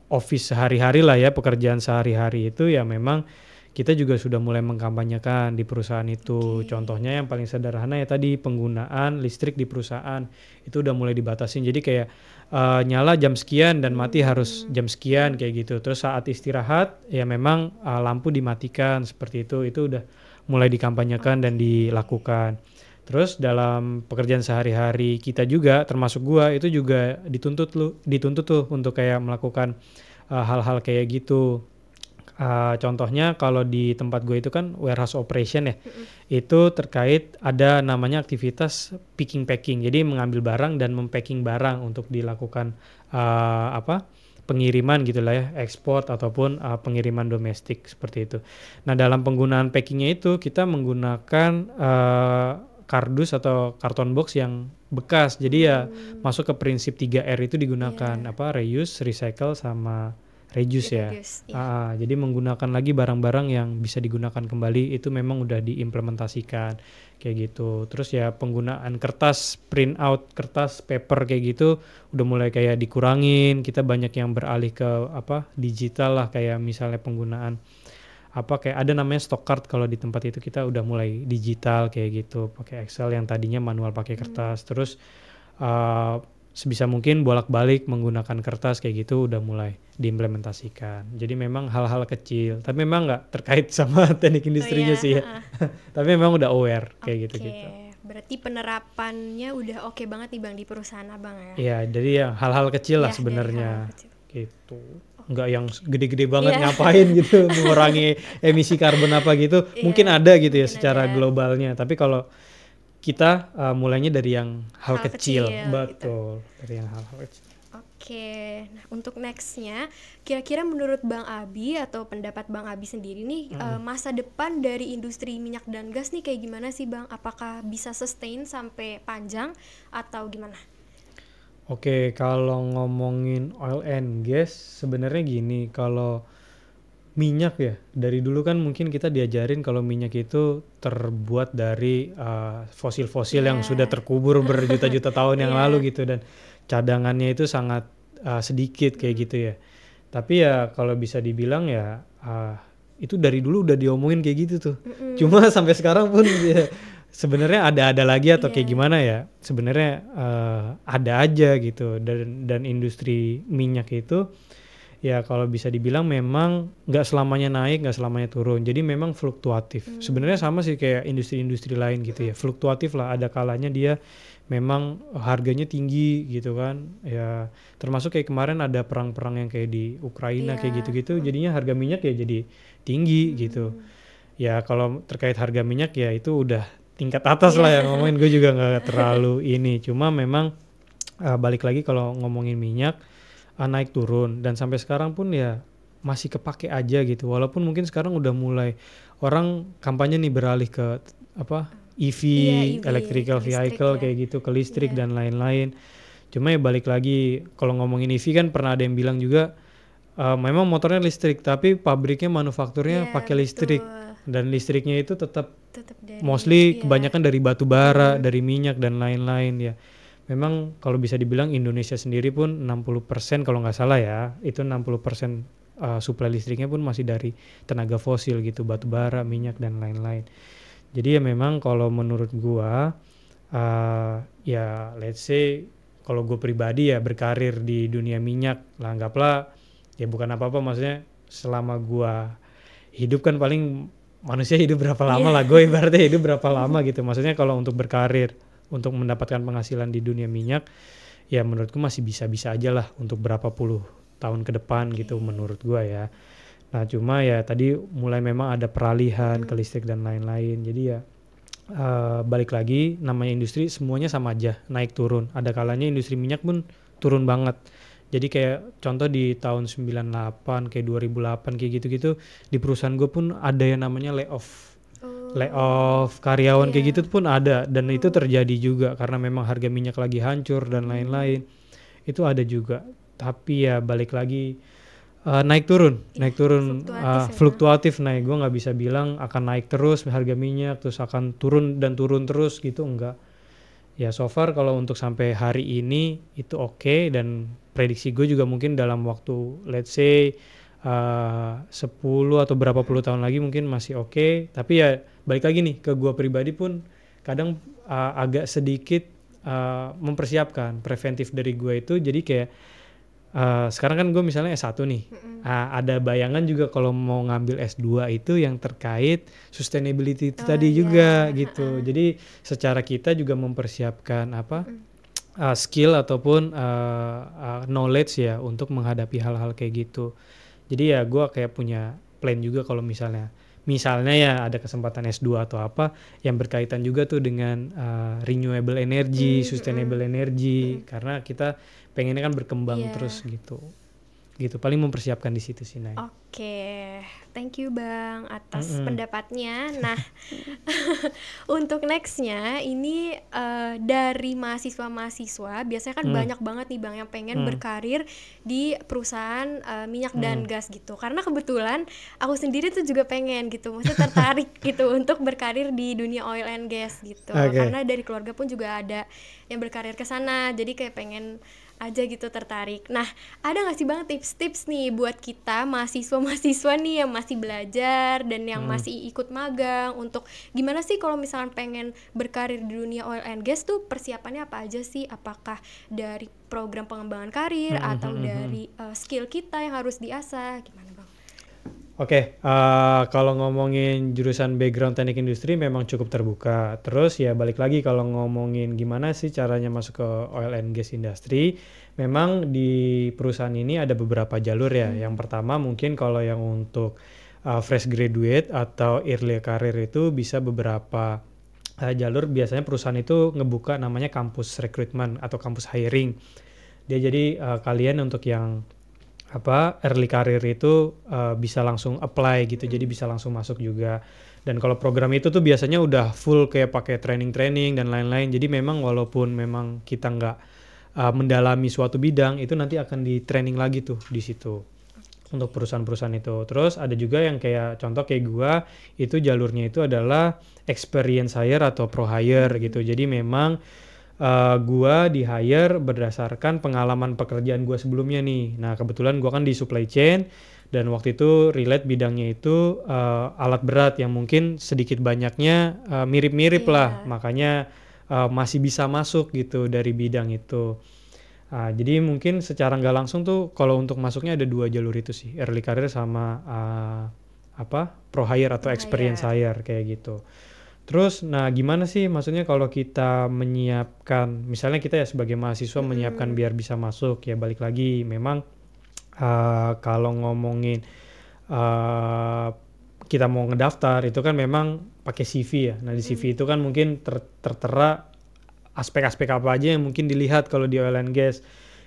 office sehari-hari lah ya, pekerjaan sehari-hari itu ya memang kita juga sudah mulai mengkampanyekan di perusahaan itu. Contohnya yang paling sederhana ya tadi penggunaan listrik di perusahaan itu udah mulai dibatasin. Jadi kayak nyala jam sekian dan mati harus jam sekian kayak gitu. Terus saat istirahat ya memang lampu dimatikan seperti itu. Itu udah mulai dikampanyekan dan dilakukan. Terus dalam pekerjaan sehari-hari kita juga termasuk gua itu juga dituntut tuh untuk kayak melakukan hal-hal kayak gitu. Contohnya kalau di tempat gue itu kan warehouse operation ya, itu terkait ada namanya aktivitas picking packing, jadi mengambil barang dan mempacking barang untuk dilakukan pengiriman gitulah ya, ekspor ataupun pengiriman domestik seperti itu. Nah dalam penggunaan packingnya itu kita menggunakan kardus atau karton box yang bekas, jadi ya masuk ke prinsip 3R itu digunakan reuse, recycle sama reduce ya. Jadi menggunakan lagi barang-barang yang bisa digunakan kembali itu memang udah diimplementasikan kayak gitu. Terus ya penggunaan kertas, print out kertas, paper kayak gitu udah mulai kayak dikurangin. Kita banyak yang beralih ke digital lah, kayak misalnya penggunaan kayak ada namanya stock card kalau di tempat itu kita udah mulai digital kayak gitu, pakai Excel yang tadinya manual pakai kertas. Terus sebisa mungkin bolak-balik menggunakan kertas kayak gitu udah mulai diimplementasikan. Jadi memang hal-hal kecil, tapi memang nggak terkait sama teknik industrinya sih ya. Tapi memang udah aware kayak gitu-gitu. Berarti penerapannya udah oke banget nih Bang di perusahaan Abang ya? Iya, jadi ya hal-hal kecil lah sebenarnya gitu. Nggak yang gede-gede banget ngapain gitu mengurangi emisi karbon apa gitu. Mungkin ada gitu ya secara globalnya, tapi kalau kita mulainya dari yang hal kecil. Betul, gitu. Dari yang hal-hal kecil. Oke, nah untuk nextnya, kira-kira menurut Bang Abi atau pendapat Bang Abi sendiri nih, masa depan dari industri minyak dan gas nih kayak gimana sih Bang? Apakah bisa sustain sampai panjang atau gimana? Oke, kalau ngomongin oil and gas sebenarnya gini, kalau minyak ya, dari dulu kan mungkin kita diajarin kalau minyak itu terbuat dari fosil-fosil yang sudah terkubur berjuta-juta tahun yang lalu gitu, dan cadangannya itu sangat sedikit kayak gitu ya. Tapi ya kalau bisa dibilang ya itu dari dulu udah diomongin kayak gitu tuh. Cuma sampai sekarang pun ya, sebenarnya ada lagi atau kayak gimana ya, sebenarnya ada aja gitu. Dan industri minyak itu ya kalau bisa dibilang memang nggak selamanya naik, nggak selamanya turun. Jadi memang fluktuatif. Sebenarnya sama sih kayak industri-industri lain gitu ya. Fluktuatif lah, ada kalanya dia memang harganya tinggi gitu kan. Ya termasuk kayak kemarin ada perang-perang yang kayak di Ukraina kayak gitu-gitu. Jadinya harga minyak ya jadi tinggi gitu. Ya kalau terkait harga minyak ya itu udah tingkat atas lah ya ngomongin. Gue juga nggak terlalu ini. Cuma memang balik lagi kalau ngomongin minyak, naik turun, dan sampai sekarang pun ya masih kepake aja gitu, walaupun mungkin sekarang udah mulai orang kampanye nih beralih ke EV, electrical vehicle kayak gitu, ke listrik dan lain-lain. Cuma ya balik lagi kalau ngomongin EV kan pernah ada yang bilang juga memang motornya listrik tapi pabriknya manufakturnya pakai listrik, dan listriknya itu tetap dari, mostly kebanyakan dari batu bara, dari minyak dan lain-lain ya. Memang kalau bisa dibilang Indonesia sendiri pun 60% kalau nggak salah ya, itu 60% suplai listriknya pun masih dari tenaga fosil gitu, batu bara, minyak dan lain-lain. Jadi ya memang kalau menurut gua ya let's say kalau gue pribadi ya berkarir di dunia minyak lah, anggaplah ya bukan apa-apa, maksudnya selama gua hidup kan paling manusia hidup berapa lama lah, gue ibaratnya hidup berapa lama gitu. Maksudnya kalau untuk berkarir, untuk mendapatkan penghasilan di dunia minyak, ya menurutku masih bisa-bisa aja lah untuk berapa puluh tahun ke depan gitu menurut gua ya. Nah cuma ya tadi mulai memang ada peralihan ke listrik dan lain-lain, jadi ya balik lagi namanya industri semuanya sama aja naik turun. Ada kalanya industri minyak pun turun banget. Jadi kayak contoh di tahun 98 kayak 2008 kayak gitu-gitu di perusahaan gue pun ada yang namanya layoff karyawan kayak gitu pun ada, dan itu terjadi juga karena memang harga minyak lagi hancur dan lain-lain. Itu ada juga. Tapi ya balik lagi naik turun fluktuatif naik. Gue nggak bisa bilang akan naik terus harga minyak terus akan turun terus gitu, enggak. Ya so far kalau untuk sampai hari ini itu oke, dan prediksi gue juga mungkin dalam waktu let's say 10 atau berapa puluh tahun lagi mungkin masih oke. Tapi ya balik lagi nih ke gue pribadi pun kadang agak sedikit mempersiapkan preventif dari gue itu. Jadi kayak sekarang kan gue misalnya S1 nih, ada bayangan juga kalau mau ngambil S2 itu yang terkait sustainability itu tadi juga gitu. Jadi secara kita juga mempersiapkan skill ataupun knowledge ya untuk menghadapi hal-hal kayak gitu. Jadi ya gue kayak punya plan juga kalau misalnya ya ada kesempatan S2 atau apa yang berkaitan juga tuh dengan renewable energy, sustainable energy, karena kita pengennya kan berkembang terus gitu paling mempersiapkan di situ sih Nay. Oke, thank you Bang atas pendapatnya. Nah untuk nextnya ini dari mahasiswa biasanya kan banyak banget nih Bang yang pengen berkarir di perusahaan minyak dan gas gitu, karena kebetulan aku sendiri tuh juga pengen gitu, maksudnya tertarik gitu untuk berkarir di dunia oil and gas gitu. Karena dari keluarga pun juga ada yang berkarir ke sana, jadi kayak pengen aja gitu tertarik. Nah, ada nggak sih Bang tips-tips nih buat kita mahasiswa nih yang masih belajar dan yang masih ikut magang untuk gimana sih kalau misalkan pengen berkarir di dunia oil and gas tuh persiapannya apa aja sih? Apakah dari program pengembangan karir atau dari skill kita yang harus diasah? Gimana Bang? Oke, kalau ngomongin jurusan background teknik industri memang cukup terbuka. Terus ya balik lagi kalau ngomongin gimana sih caranya masuk ke oil and gas industry, memang di perusahaan ini ada beberapa jalur ya. Yang pertama mungkin kalau yang untuk fresh graduate atau early career itu bisa beberapa jalur. Biasanya perusahaan itu ngebuka namanya kampus recruitment atau kampus hiring. Dia jadi kalian untuk yang early career itu bisa langsung apply gitu, jadi bisa langsung masuk juga. Dan kalau program itu tuh biasanya udah full kayak pakai training dan lain-lain, jadi memang walaupun memang kita nggak mendalami suatu bidang itu nanti akan di training lagi tuh di situ untuk perusahaan-perusahaan itu. Terus ada juga yang kayak contoh kayak gua itu jalurnya itu adalah experience hire atau pro hire gitu, jadi memang gua di hire berdasarkan pengalaman pekerjaan gua sebelumnya nih. Nah kebetulan gua kan di supply chain dan waktu itu relate bidangnya itu alat berat yang mungkin sedikit banyaknya mirip-mirip lah, makanya masih bisa masuk gitu dari bidang itu. Jadi mungkin secara nggak langsung tuh kalau untuk masuknya ada dua jalur itu sih, early career sama pro hire atau experience hire kayak gitu. Terus, nah gimana sih maksudnya kalau kita menyiapkan, misalnya kita ya sebagai mahasiswa menyiapkan biar bisa masuk, ya balik lagi memang kalau ngomongin kita mau ngedaftar itu kan memang pakai CV ya. Nah di CV itu kan mungkin tertera aspek-aspek apa aja yang mungkin dilihat kalau di oil and gas.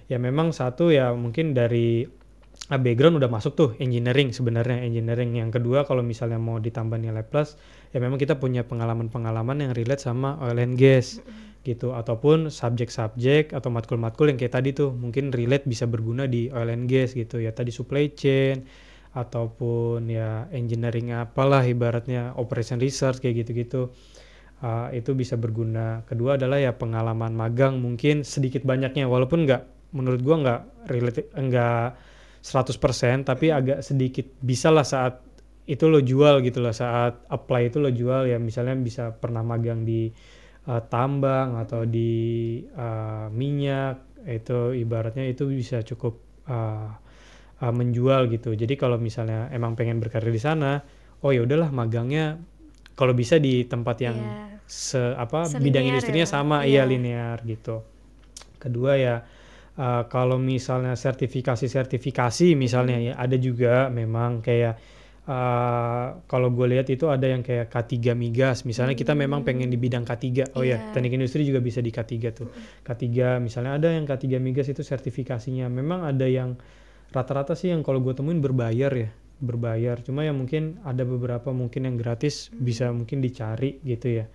Ya memang satu ya mungkin dari background udah masuk tuh engineering sebenarnya. Yang kedua kalau misalnya mau ditambah nilai plus ya memang kita punya pengalaman-pengalaman yang relate sama oil and gas gitu, ataupun subjek-subjek atau matkul-matkul yang kayak tadi tuh mungkin relate bisa berguna di oil and gas gitu ya, tadi supply chain ataupun ya engineering apalah ibaratnya operation research kayak gitu-gitu. Itu bisa berguna. Kedua adalah ya pengalaman magang mungkin sedikit banyaknya, walaupun menurut gua nggak relate, nggak 100% tapi agak sedikit bisa lah saat itu lo jual gitu lah, saat apply itu lo jual ya, misalnya bisa pernah magang di tambang atau di minyak, itu ibaratnya itu bisa cukup menjual gitu. Jadi kalau misalnya emang pengen berkarir di sana, oh ya udahlah magangnya kalau bisa di tempat yang bidang industrinya sama, linear gitu. Kedua ya kalau misalnya sertifikasi misalnya ya ada juga memang kayak kalau gue lihat itu ada yang kayak K3 Migas misalnya kita memang pengen di bidang K3 teknik industri juga bisa di K3 tuh K3 misalnya ada yang K3 Migas itu sertifikasinya memang ada yang rata-rata sih yang kalau gue temuin berbayar cuma ya mungkin ada beberapa mungkin yang gratis bisa mungkin dicari gitu ya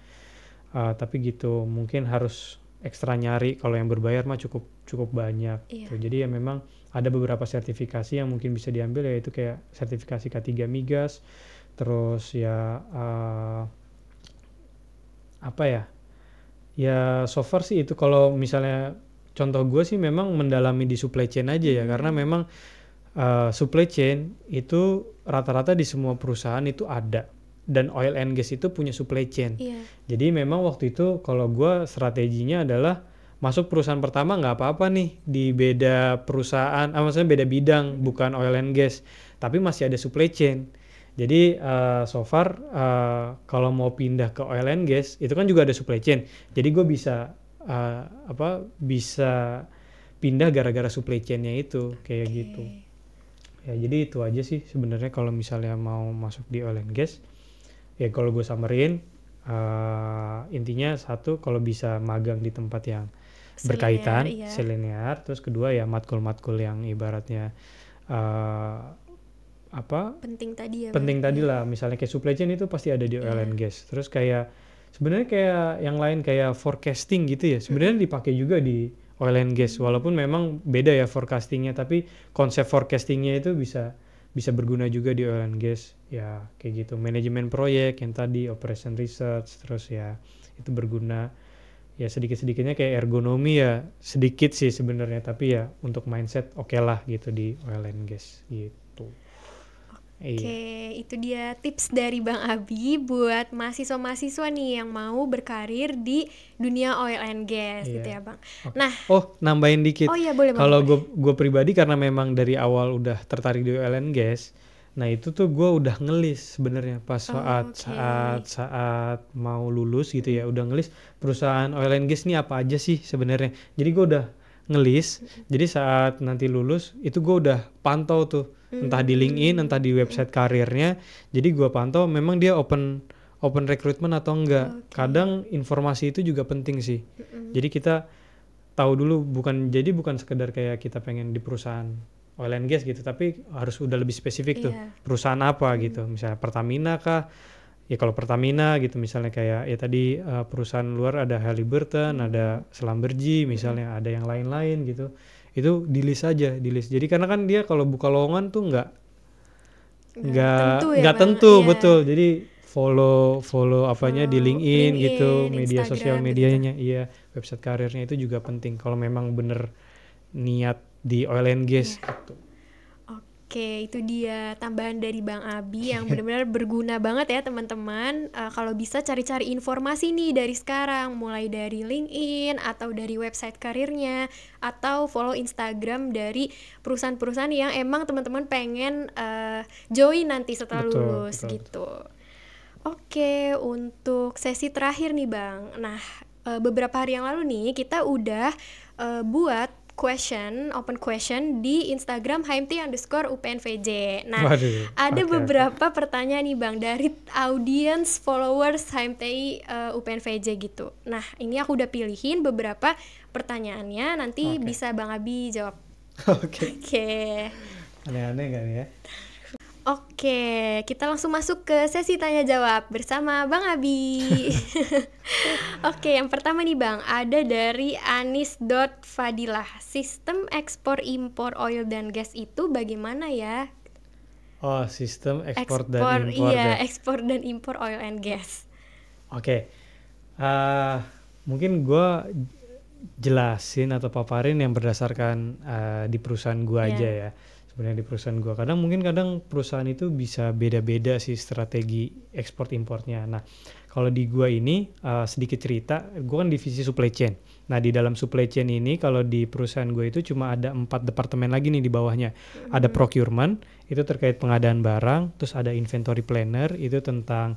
tapi gitu mungkin harus ekstra nyari kalau yang berbayar mah cukup banyak gitu. Jadi ya memang ada beberapa sertifikasi yang mungkin bisa diambil yaitu kayak sertifikasi K3 Migas terus ya apa ya so far sih itu kalau misalnya contoh gue sih memang mendalami di supply chain aja ya karena memang supply chain itu rata-rata di semua perusahaan itu ada dan oil and gas itu punya supply chain. Jadi memang waktu itu kalau gue strateginya adalah masuk perusahaan pertama nggak apa-apa nih di beda perusahaan, maksudnya beda bidang bukan oil and gas, tapi masih ada supply chain. Jadi so far kalau mau pindah ke oil and gas itu kan juga ada supply chain. Jadi gue bisa bisa pindah gara-gara supply chainnya itu kayak gitu. Ya jadi itu aja sih sebenarnya kalau misalnya mau masuk di oil and gas. Ya kalau gue summarin intinya satu kalau bisa magang di tempat yang berkaitan selinear, terus kedua ya matkul-matkul yang ibaratnya penting tadi lah misalnya kayak supply chain itu pasti ada di oil and gas. Terus kayak sebenarnya kayak yang lain kayak forecasting gitu ya sebenarnya dipakai juga di oil and gas walaupun memang beda ya forecastingnya tapi konsep forecastingnya itu bisa berguna juga di oil and gas ya kayak gitu manajemen proyek yang tadi operation research terus ya itu berguna ya sedikit-sedikitnya kayak ergonomi ya sedikit sih sebenarnya tapi ya untuk mindset oke lah gitu di oil and gas gitu. Oke, itu dia tips dari Bang Abi buat mahasiswa-mahasiswa nih yang mau berkarir di dunia oil and gas gitu ya Bang. Nah, nambahin dikit. Boleh. Kalau gue pribadi karena memang dari awal udah tertarik di oil and gas, nah itu tuh gue udah ngelis sebenarnya pas saat mau lulus gitu ya, udah ngelis perusahaan oil and gas nih apa aja sih sebenarnya. Jadi gue udah ngelis, jadi saat nanti lulus itu gue udah pantau tuh entah di LinkedIn, entah di website karirnya. Jadi gue pantau memang dia open recruitment atau enggak. Kadang informasi itu juga penting sih. Jadi kita tahu dulu bukan sekedar kayak kita pengen di perusahaan oil and gas gitu, tapi harus udah lebih spesifik tuh perusahaan apa gitu. Misalnya Pertamina kah? Ya kalau Pertamina gitu misalnya kayak ya tadi perusahaan luar ada Halliburton, ada Schlumberger misalnya, ada yang lain-lain gitu. Itu di list. Jadi karena kan dia kalau buka lowongan tuh nggak tentu betul. Jadi follow apanya di LinkedIn gitu, media sosial medianya, iya, website karirnya itu juga penting kalau memang bener niat di oil and gas gitu. Oke, itu dia tambahan dari Bang Abi yang benar-benar berguna banget ya teman-teman. Kalau bisa cari-cari informasi nih dari sekarang, mulai dari LinkedIn atau dari website karirnya atau follow Instagram dari perusahaan-perusahaan yang emang teman-teman pengen join nanti setelah lulus gitu. Oke, untuk sesi terakhir nih Bang. Nah, beberapa hari yang lalu nih kita udah buat open question di Instagram HMT_UPNVJ. Nah, ada beberapa pertanyaan nih Bang dari audience followers HMTI UPNVJ gitu. Nah, ini aku udah pilihin beberapa pertanyaannya, nanti bisa Bang Abi jawab. Oke. Aneh-aneh gak nih ya? Oke, kita langsung masuk ke sesi tanya jawab bersama Bang Abi. Oke, yang pertama nih Bang, ada dari Anis.Fadilah. Sistem ekspor impor oil dan gas itu bagaimana ya? Oh, sistem ekspor dan impor. Iya, ekspor dan impor oil and gas. Oke. Mungkin gue jelasin atau paparin yang berdasarkan di perusahaan gue aja ya. Sebenarnya di perusahaan gue kadang perusahaan itu bisa beda-beda sih strategi ekspor importnya. Nah kalau di gue ini sedikit cerita, gue kan divisi supply chain. Nah di dalam supply chain ini kalau di perusahaan gue itu cuma ada 4 departemen lagi nih di bawahnya. Ada procurement, itu terkait pengadaan barang. Terus ada inventory planner, itu tentang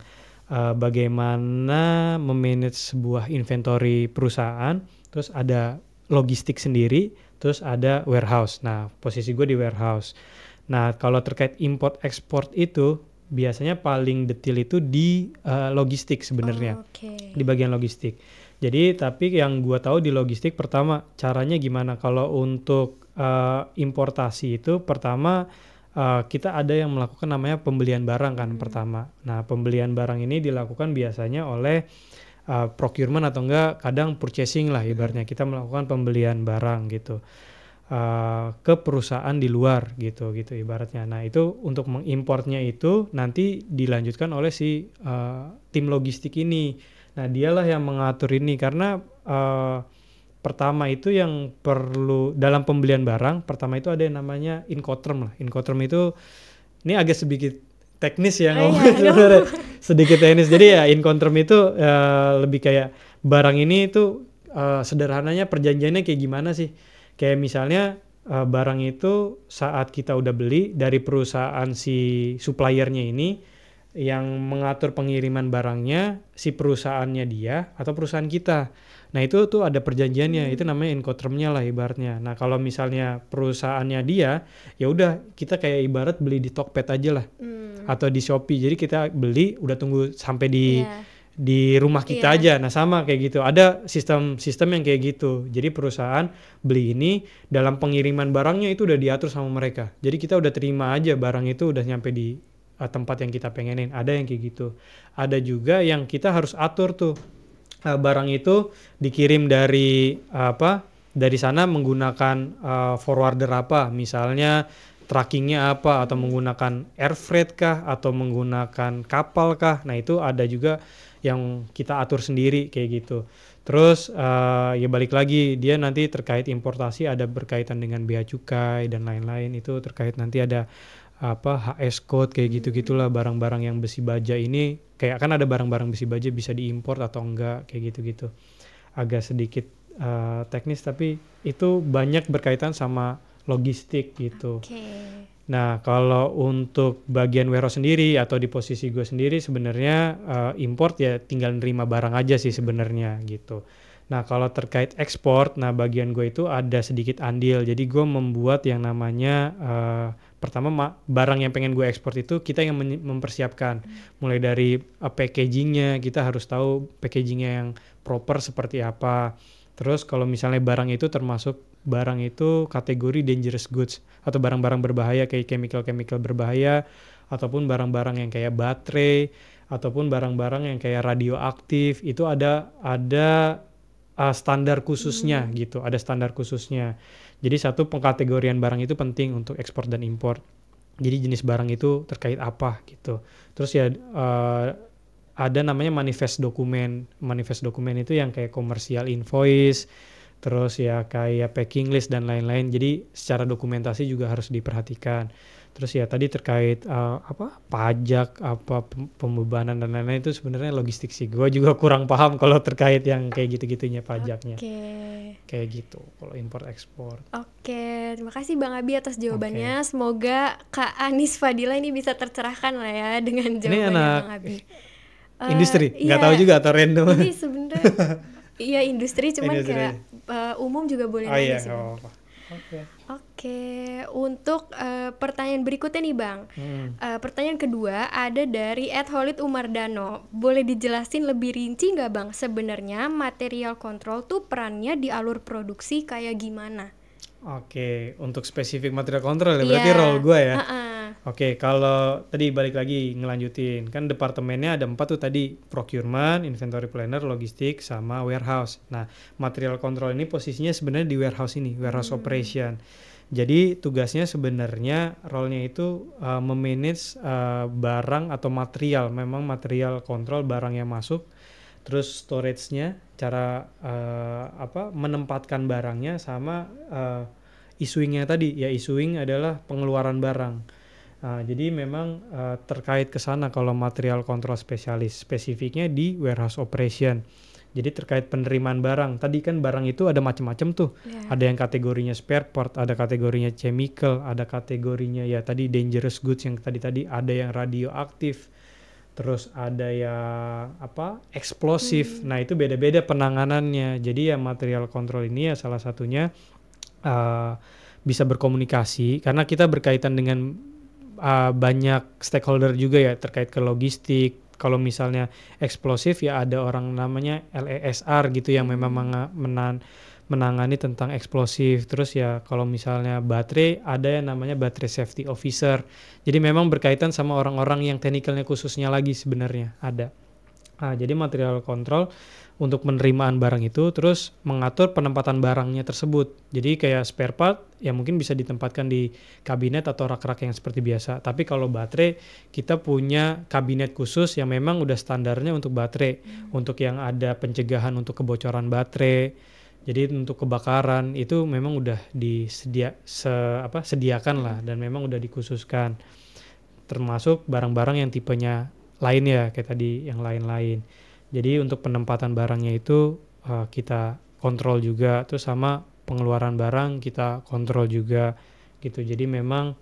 bagaimana memanage sebuah inventory perusahaan. Terus ada logistik sendiri, terus ada warehouse. Nah, posisi gue di warehouse. Nah, kalau terkait import ekspor itu biasanya paling detail itu di logistik sebenarnya, di bagian logistik. Jadi tapi yang gua tahu di logistik pertama caranya gimana kalau untuk importasi itu pertama kita ada yang melakukan namanya pembelian barang kan pertama. Nah pembelian barang ini dilakukan biasanya oleh procurement atau enggak kadang purchasing lah ibaratnya kita melakukan pembelian barang gitu ke perusahaan di luar gitu ibaratnya. Nah itu untuk mengimportnya itu nanti dilanjutkan oleh si tim logistik ini. Nah dialah yang mengatur ini karena pertama itu yang perlu dalam pembelian barang pertama itu ada yang namanya Incoterm lah. Incoterm itu ini agak sedikit teknis ya ngomongnya sedikit teknis. Jadi ya Incoterm itu lebih kayak barang ini itu sederhananya perjanjiannya kayak gimana sih? Kayak misalnya barang itu saat kita udah beli dari perusahaan si suppliernya ini yang mengatur pengiriman barangnya si perusahaannya dia atau perusahaan kita. Nah itu tuh ada perjanjiannya, itu namanya Incotermnya lah ibaratnya. Nah kalau misalnya perusahaannya dia, ya udah kita kayak ibarat beli di Tokped aja lah, atau di Shopee. Jadi kita beli udah tunggu sampai di rumah kita aja. Nah sama kayak gitu. Ada sistem yang kayak gitu. Jadi perusahaan beli ini dalam pengiriman barangnya itu udah diatur sama mereka. Jadi kita udah terima aja barang itu udah nyampe di tempat yang kita pengenin. Ada yang kayak gitu. Ada juga yang kita harus atur tuh barang itu dikirim dari dari sana menggunakan forwarder apa, misalnya trackingnya apa, atau menggunakan air freight kah, atau menggunakan kapal kah. Nah itu ada juga yang kita atur sendiri kayak gitu. Terus ya balik lagi dia nanti terkait importasi ada berkaitan dengan bea cukai dan lain-lain, itu terkait nanti ada HS code kayak gitu-gitulah. Barang-barang yang besi baja ini kayak kan ada barang-barang besi baja bisa diimpor atau enggak kayak gitu-gitu. Agak sedikit teknis tapi itu banyak berkaitan sama logistik gitu. Nah kalau untuk bagian warehouse sendiri atau di posisi gue sendiri sebenarnya import ya tinggal nerima barang aja sih sebenarnya gitu. Nah kalau terkait ekspor, nah bagian gue itu ada sedikit andil. Jadi gue membuat yang namanya pertama barang yang pengen gue ekspor itu kita yang mempersiapkan. Mulai dari packagingnya, kita harus tahu packagingnya yang proper seperti apa. Terus kalau misalnya barang itu termasuk barang itu kategori dangerous goods atau barang-barang berbahaya kayak chemical berbahaya, ataupun barang-barang yang kayak baterai, ataupun barang-barang yang kayak radioaktif, itu ada standar khususnya gitu, ada standar khususnya. Jadi satu pengkategorian barang itu penting untuk ekspor dan impor. Jadi jenis barang itu terkait apa gitu. Terus ya ada namanya manifest dokumen. Manifest dokumen itu yang kayak commercial invoice, terus ya kayak packing list dan lain-lain. Jadi secara dokumentasi juga harus diperhatikan. Terus ya tadi terkait pajak, pembebanan dan lain-lain itu sebenarnya logistik sih. Gue juga kurang paham kalau terkait yang kayak gitu-gitunya pajaknya. Kayak gitu kalau import ekspor. Terima kasih Bang Abi atas jawabannya. Semoga Kak Anis Fadila ini bisa tercerahkan lah ya dengan jawabannya Bang Abi. Industri, nggak tahu juga atau random. Ini sebenarnya iya industri cuman kayak umum juga boleh nanya sih. Oke, untuk pertanyaan berikutnya nih Bang. Pertanyaan kedua ada dari @holid_umardano. Boleh dijelasin lebih rinci nggak Bang sebenarnya material control tuh perannya di alur produksi kayak gimana? Oke, untuk spesifik material control ya berarti role gue ya. Oke, kalau tadi balik lagi ngelanjutin kan departemennya ada 4 tuh tadi, procurement, inventory planner, logistik, sama warehouse. Nah material control ini posisinya sebenarnya di warehouse ini, warehouse operation. Jadi tugasnya sebenarnya role-nya itu memanage barang atau material, memang material kontrol barang yang masuk, terus storage-nya, cara menempatkan barangnya, sama issuing-nya tadi. Ya issuing adalah pengeluaran barang. Jadi memang terkait ke sana kalau material kontrol spesialis, spesifiknya di warehouse operation. Jadi terkait penerimaan barang, tadi kan barang itu ada macam-macam tuh. Ada yang kategorinya spare part, ada kategorinya chemical, ada kategorinya ya tadi dangerous goods yang tadi ada yang radioaktif, terus ada yang eksplosif. Nah itu beda-beda penanganannya. Jadi ya material control ini ya salah satunya bisa berkomunikasi karena kita berkaitan dengan banyak stakeholder juga ya terkait ke logistik. Kalau misalnya eksplosif ya ada orang namanya LESR gitu yang memang menangani tentang eksplosif. Terus ya kalau misalnya baterai ada yang namanya baterai safety officer. Jadi memang berkaitan sama orang-orang yang teknikalnya khususnya lagi sebenarnya ada. Jadi material control untuk penerimaan barang itu terus mengatur penempatan barangnya tersebut. Jadi kayak spare part ya mungkin bisa ditempatkan di kabinet atau rak-rak yang seperti biasa. Tapi kalau baterai kita punya kabinet khusus yang memang udah standarnya untuk baterai. Untuk yang ada pencegahan untuk kebocoran baterai. Jadi untuk kebakaran itu memang udah sediakan lah dan memang udah dikhususkan. Termasuk barang-barang yang tipenya lain ya kayak tadi yang lain-lain. Jadi untuk penempatan barangnya itu kita kontrol juga, terus sama pengeluaran barang kita kontrol juga gitu. Jadi memang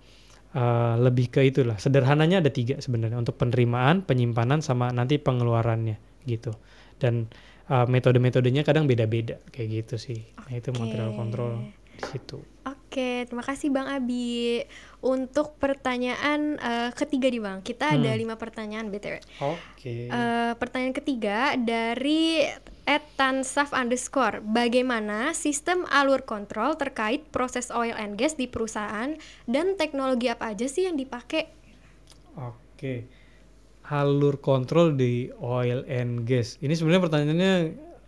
lebih ke itulah. Sederhananya ada 3 sebenarnya untuk penerimaan, penyimpanan sama nanti pengeluarannya gitu. Dan metode-metodenya kadang beda-beda kayak gitu sih. Nah itu material control di situ. Oke, terima kasih Bang Abi. Untuk pertanyaan ketiga nih Bang, kita ada 5 pertanyaan BTW. Oke. Pertanyaan ketiga dari @tansaf_. Bagaimana sistem alur kontrol terkait proses oil and gas di perusahaan dan teknologi apa aja sih yang dipakai? Oke. Alur kontrol di oil and gas. Ini sebenarnya pertanyaannya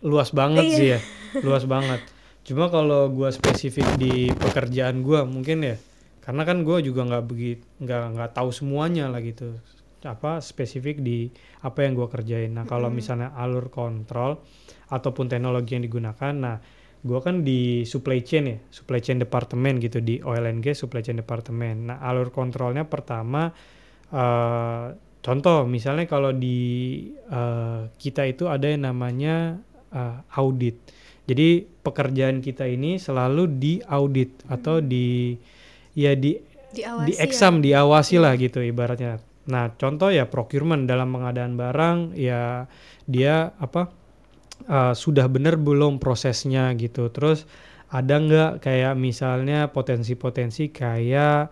luas banget sih ya. Luas banget. Cuma kalau gue spesifik di pekerjaan gue mungkin ya, karena kan gue juga nggak tahu semuanya lah gitu. Spesifik di apa yang gue kerjain. Nah kalau misalnya alur kontrol ataupun teknologi yang digunakan, nah gue kan di supply chain department gitu di oil and gas supply chain department. Nah alur kontrolnya pertama contoh misalnya kalau di kita itu ada yang namanya audit. Jadi pekerjaan kita ini selalu diaudit atau diawasi lah gitu ibaratnya. Nah contoh ya procurement dalam pengadaan barang ya dia sudah benar belum prosesnya gitu. Terus ada nggak kayak misalnya potensi-potensi kayak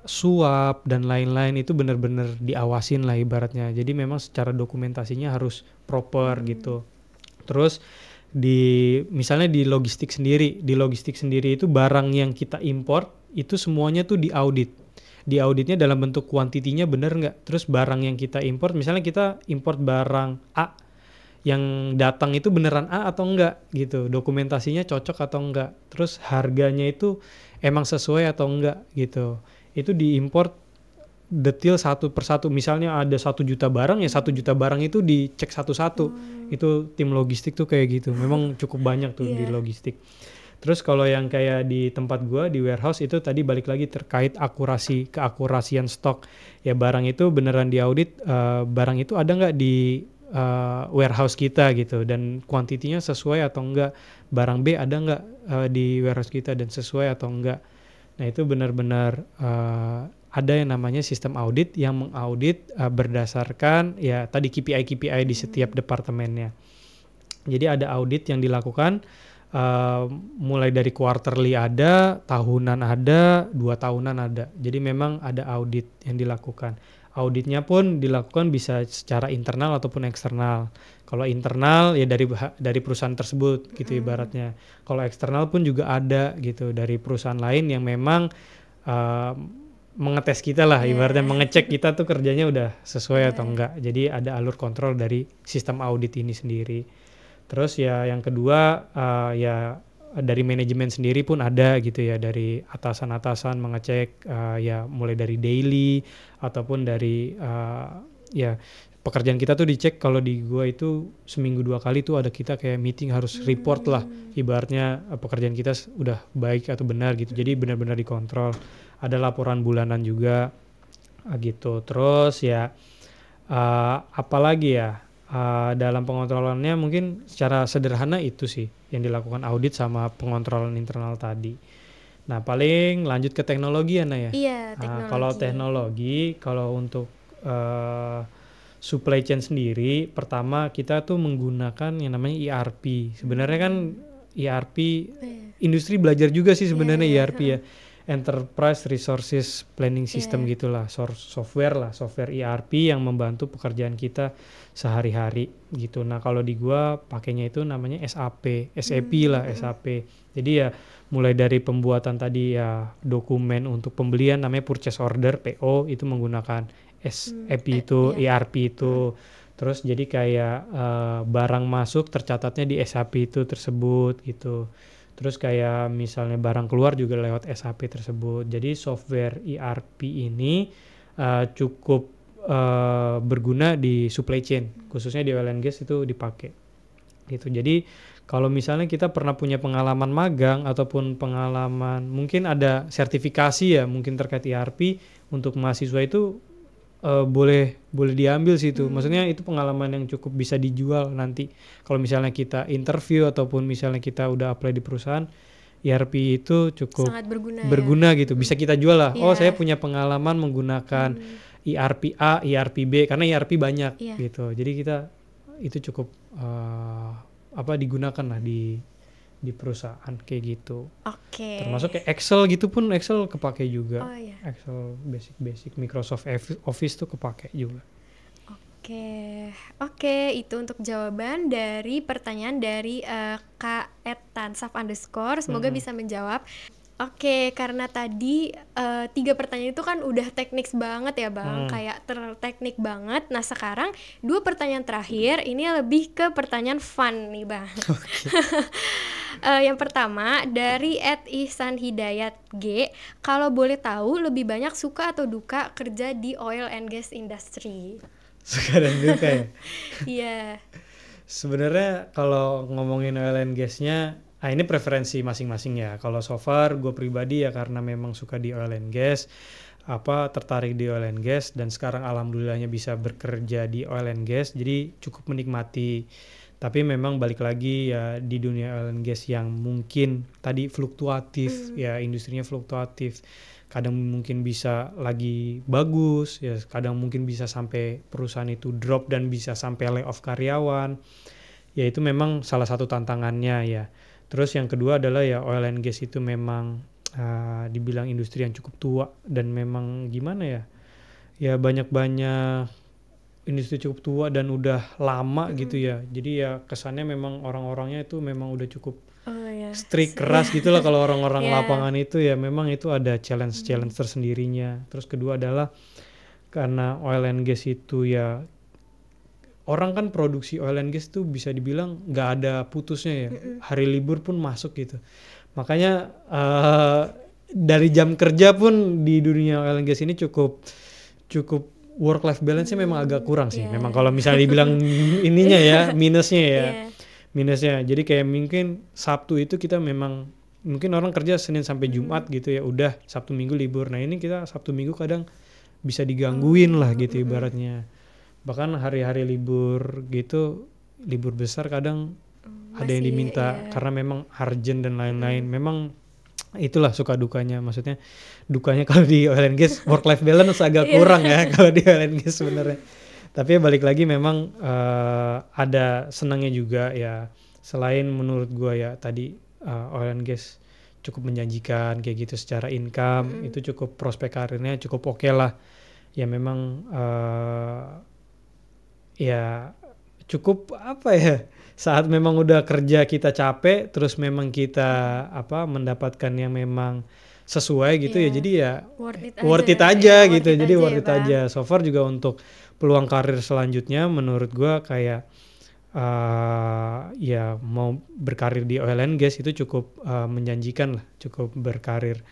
suap dan lain-lain itu benar-benar diawasin lah ibaratnya. Jadi memang secara dokumentasinya harus proper gitu. Terus misalnya di logistik sendiri itu barang yang kita import itu semuanya tuh diaudit. Diauditnya dalam bentuk kuantitinya benar nggak? Terus barang yang kita import, misalnya kita import barang A, yang datang itu beneran A atau enggak gitu, dokumentasinya cocok atau enggak, terus harganya itu emang sesuai atau enggak gitu. Itu diimport detail satu persatu. Misalnya ada 1 juta barang ya 1 juta barang itu dicek satu-satu. Itu tim logistik tuh kayak gitu. Memang cukup banyak tuh di logistik. Terus kalau yang kayak di tempat gua di warehouse itu tadi balik lagi terkait keakurasian stok. Ya barang itu beneran diaudit, barang itu ada nggak di warehouse kita gitu dan kuantitinya sesuai atau enggak. Barang B ada nggak di warehouse kita dan sesuai atau enggak. Nah itu benar-benar ada yang namanya sistem audit yang mengaudit berdasarkan ya tadi KPI di setiap departemennya. Jadi ada audit yang dilakukan mulai dari quarterly ada, tahunan ada, 2 tahunan ada. Jadi memang ada audit yang dilakukan. Auditnya pun dilakukan bisa secara internal ataupun eksternal. Kalau internal ya dari perusahaan tersebut gitu ibaratnya. Kalau eksternal pun juga ada gitu dari perusahaan lain yang memang mengetes kita lah ibaratnya, mengecek kita tuh kerjanya udah sesuai atau enggak. Jadi ada alur kontrol dari sistem audit ini sendiri. Terus ya yang kedua ya dari manajemen sendiri pun ada gitu ya, dari atasan-atasan mengecek ya mulai dari daily ataupun dari ya pekerjaan kita tuh dicek. Kalau di gua itu seminggu 2 kali tuh ada kita kayak meeting harus report lah ibaratnya pekerjaan kita udah baik atau benar gitu. Jadi benar-benar dikontrol. Ada laporan bulanan juga gitu. Terus ya apalagi ya dalam pengontrolannya mungkin secara sederhana itu sih yang dilakukan audit sama pengontrolan internal tadi. Nah paling lanjut ke teknologi ya Naya. Iya teknologi. Kalau teknologi, kalau untuk supply chain sendiri, pertama kita tuh menggunakan yang namanya ERP. Sebenarnya kan ERP industri belajar juga sih sebenarnya ERP ya. Enterprise Resources Planning System gitulah, software ERP yang membantu pekerjaan kita sehari-hari gitu. Nah kalau di gua pakainya itu namanya SAP lah, SAP. Jadi ya mulai dari pembuatan tadi ya dokumen untuk pembelian namanya purchase order PO itu menggunakan SAP itu, ERP itu. Terus jadi kayak barang masuk tercatatnya di SAP itu tersebut gitu. Terus kayak misalnya barang keluar juga lewat SAP tersebut. Jadi software ERP ini cukup berguna di supply chain, khususnya di oil and gas itu dipakai. Gitu. Jadi kalau misalnya kita pernah punya pengalaman magang ataupun pengalaman mungkin ada sertifikasi ya mungkin terkait ERP untuk mahasiswa itu boleh diambil sih itu. Maksudnya itu pengalaman yang cukup bisa dijual nanti. Kalau misalnya kita interview ataupun misalnya kita udah apply di perusahaan, ERP itu cukup sangat berguna gitu. Bisa kita jual lah. Oh, saya punya pengalaman menggunakan ERP A, ERP B karena ERP banyak gitu. Jadi kita itu cukup digunakan lah di perusahaan kayak gitu. Oke. Termasuk kayak Excel gitu pun Excel kepake juga. Excel basic Microsoft Office tuh kepake juga. Oke, itu untuk jawaban dari pertanyaan dari @tansaf_. Semoga bisa menjawab. Oke, karena tadi 3 pertanyaan itu kan udah teknik banget ya Bang, kayak terteknik banget. Nah sekarang 2 pertanyaan terakhir ini lebih ke pertanyaan fun nih Bang. Yang pertama dari @ihsanhidayat G, kalau boleh tahu lebih banyak suka atau duka kerja di oil and gas industry? Suka dan duka ya? Iya. Sebenarnya kalau ngomongin oil and gasnya, ini preferensi masing-masing ya. Kalau so far gue pribadi ya karena memang suka di oil and gas, tertarik di oil and gas dan sekarang alhamdulillahnya bisa bekerja di oil and gas, jadi cukup menikmati. Tapi memang balik lagi ya di dunia oil and gas yang mungkin tadi fluktuatif ya, industrinya fluktuatif. Kadang mungkin bisa lagi bagus ya, kadang mungkin bisa sampai perusahaan itu drop dan bisa sampai layoff karyawan. Ya itu memang salah satu tantangannya ya. Terus yang kedua adalah ya oil and gas itu memang dibilang industri yang cukup tua dan memang gimana ya? Ya banyak industri cukup tua dan udah lama gitu ya. Jadi ya kesannya memang orang-orangnya itu memang udah cukup strict, keras gitulah kalau orang-orang lapangan itu ya memang itu ada challenge tersendirinya. Terus kedua adalah karena oil and gas itu ya orang kan produksi oil and gas tuh bisa dibilang nggak ada putusnya ya. Hari libur pun masuk gitu. Makanya dari jam kerja pun di dunia oil and gas ini cukup work life balance-nya memang agak kurang sih. Memang kalau misalnya dibilang ininya ya, minusnya ya. Minusnya. Jadi kayak mungkin Sabtu itu kita memang mungkin orang kerja Senin sampai Jumat gitu ya, udah Sabtu Minggu libur. Nah, ini kita Sabtu Minggu kadang bisa digangguin lah gitu ibaratnya. Bahkan hari-hari libur gitu, libur besar kadang ada yang diminta karena memang urgent dan lain-lain. Memang itulah suka dukanya, maksudnya dukanya kalau di oil and gas work life balance agak kurang ya kalau di oil and gas sebenarnya. Tapi balik lagi memang ada senangnya juga ya, selain menurut gua ya tadi oil and gas cukup menjanjikan kayak gitu secara income, itu cukup prospek karirnya cukup oke lah ya. Memang ya cukup saat memang udah kerja kita capek terus memang kita mendapatkan yang memang sesuai gitu ya, jadi ya worth it aja gitu. Jadi worth it aja. So far juga untuk peluang karir selanjutnya menurut gua kayak ya mau berkarir di oil and gas itu cukup menjanjikan lah, cukup berkarir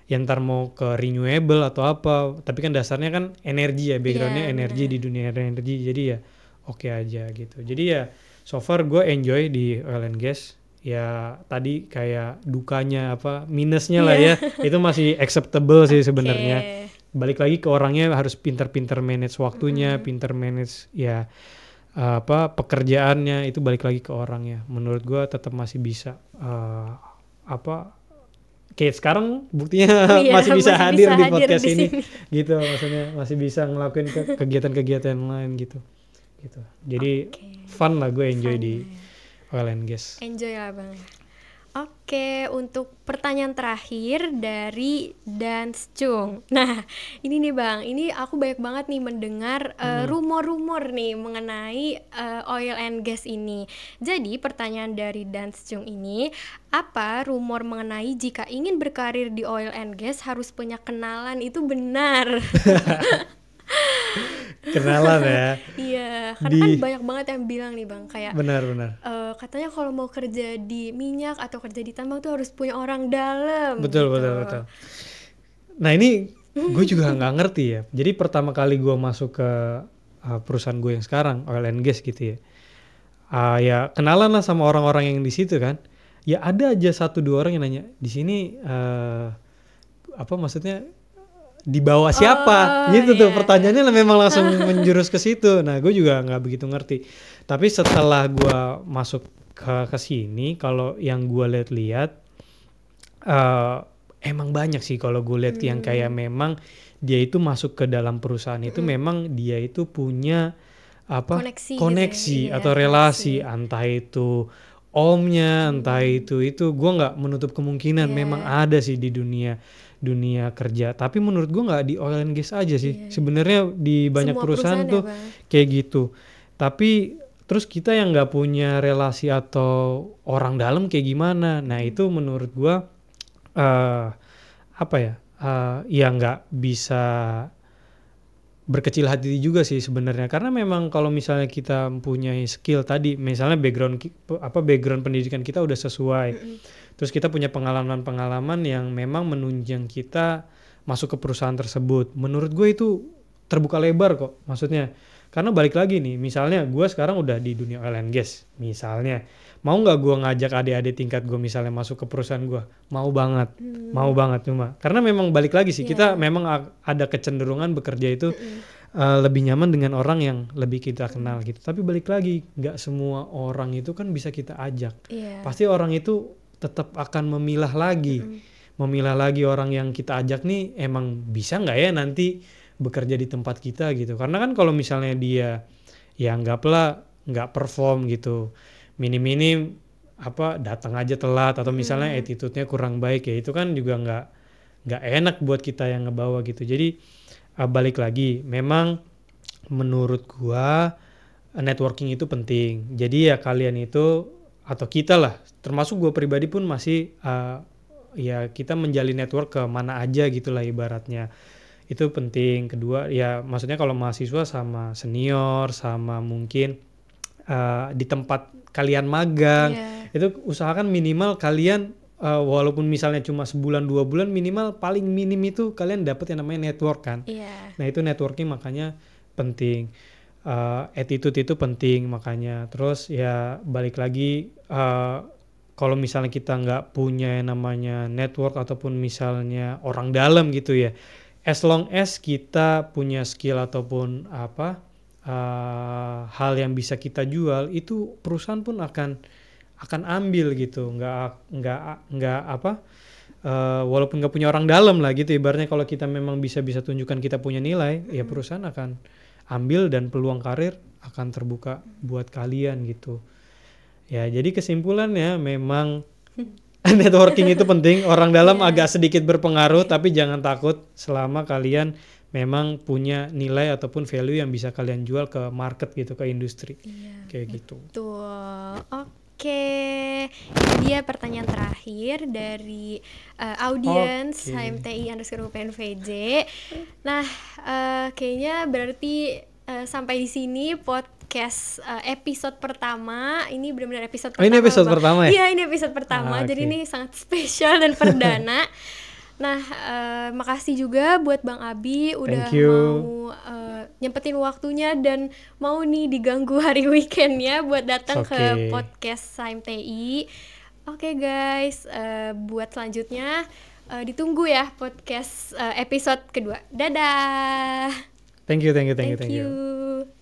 ya ntar mau ke renewable atau tapi kan dasarnya kan energi ya, backgroundnya energi di dunia energi, jadi ya oke aja gitu. Jadi ya so far gue enjoy di oil and gas ya. Tadi kayak dukanya minusnya lah ya itu masih acceptable sih sebenarnya. Balik lagi ke orangnya, harus pinter-pinter manage waktunya, pinter manage ya pekerjaannya, itu balik lagi ke orangnya. Menurut gue tetap masih bisa kayak sekarang buktinya masih bisa hadir di podcast ini gitu, maksudnya masih bisa ngelakuin kegiatan-kegiatan lain gitu. Jadi fun lah, gue enjoy di oil and gas. Enjoy lah Bang. Oke, untuk pertanyaan terakhir dari Dance Chung. Nah, ini nih Bang, ini aku banyak banget nih mendengar rumor-rumor nih mengenai oil and gas ini. Jadi, pertanyaan dari Dance Chung ini, apa rumor mengenai jika ingin berkarir di oil and gas harus punya kenalan itu benar? Kenalan ya. Iya, karena kan banyak banget yang bilang nih Bang, kayak benar. Katanya kalau mau kerja di minyak atau kerja di tambang tuh harus punya orang dalam. Betul. Nah ini gue juga nggak ngerti ya. Jadi pertama kali gue masuk ke perusahaan gue yang sekarang, oil and gas gitu ya. Ya kenalan lah sama orang-orang yang di situ kan. Ya ada aja 1-2 orang yang nanya, di sini apa maksudnya dibawa siapa gitu tuh, pertanyaannya memang langsung menjurus ke situ. Nah gue juga nggak begitu ngerti, tapi setelah gue masuk ke sini, kalau yang gue lihat emang banyak sih kalau gue lihat yang kayak memang dia itu masuk ke dalam perusahaan itu memang dia itu punya apa koneksi gitu, atau relasi, entah itu omnya, entah itu gue nggak menutup kemungkinan memang ada sih di dunia kerja. Tapi menurut gue nggak di oil and gas aja sih, sebenarnya di banyak perusahaan tuh kayak gitu. Tapi terus kita yang nggak punya relasi atau orang dalam kayak gimana? Nah itu menurut gue apa ya? Ya nggak bisa berkecil hati juga sih sebenarnya, karena memang kalau misalnya kita mempunyai skill tadi, misalnya background pendidikan kita udah sesuai, terus kita punya pengalaman yang memang menunjang kita masuk ke perusahaan tersebut, menurut gue itu terbuka lebar kok, maksudnya karena balik lagi nih, misalnya gue sekarang udah di dunia oil and gas, misalnya mau nggak gue ngajak adik-adik tingkat gue misalnya masuk ke perusahaan gue, mau banget cuma karena memang balik lagi sih, kita memang ada kecenderungan bekerja itu lebih nyaman dengan orang yang lebih kita kenal gitu. Tapi balik lagi, nggak semua orang itu kan bisa kita ajak, pasti orang itu tetap akan memilah lagi orang yang kita ajak nih emang bisa nggak ya nanti bekerja di tempat kita gitu. Karena kan kalau misalnya dia ya anggaplah nggak perform gitu, minim-minim datang aja telat atau misalnya attitude-nya kurang baik, ya itu kan juga nggak enak buat kita yang ngebawa gitu. Jadi balik lagi, memang menurut gua networking itu penting. Jadi ya kalian itu atau kita lah, termasuk gua pribadi pun masih ya kita menjalin network ke mana aja gitulah ibaratnya. Itu penting. Kedua ya maksudnya kalau mahasiswa sama senior, sama mungkin di tempat kalian magang, itu usahakan minimal kalian walaupun misalnya cuma sebulan 2 bulan, minimal paling minim itu kalian dapat yang namanya network kan. Nah itu networking makanya penting, attitude itu penting makanya. Terus ya balik lagi, kalau misalnya kita nggak punya yang namanya network ataupun misalnya orang dalam gitu ya, as long as kita punya skill ataupun hal yang bisa kita jual, itu perusahaan pun akan ambil gitu. Walaupun nggak punya orang dalam lah gitu ibaratnya, kalau kita memang bisa tunjukkan kita punya nilai, ya perusahaan akan ambil dan peluang karir akan terbuka buat kalian gitu ya. Jadi kesimpulannya memang networking itu penting, orang dalam agak sedikit berpengaruh, tapi jangan takut selama kalian memang punya nilai ataupun value yang bisa kalian jual ke market gitu, ke industri. Kayak gitu. Betul. Oke, ini dia pertanyaan terakhir dari audiens HMTI_UPNVJ. Nah, kayaknya berarti sampai di sini podcast episode pertama. Ini benar-benar episode pertama. Ini episode pertama ya? Iya, ini episode pertama. Jadi ini sangat spesial dan perdana. Nah, makasih juga buat Bang Abi udah mau nyempetin waktunya dan mau nih diganggu hari weekendnya buat datang ke podcast HMTI. Oke guys, buat selanjutnya ditunggu ya podcast episode kedua. Dadah. Thank you.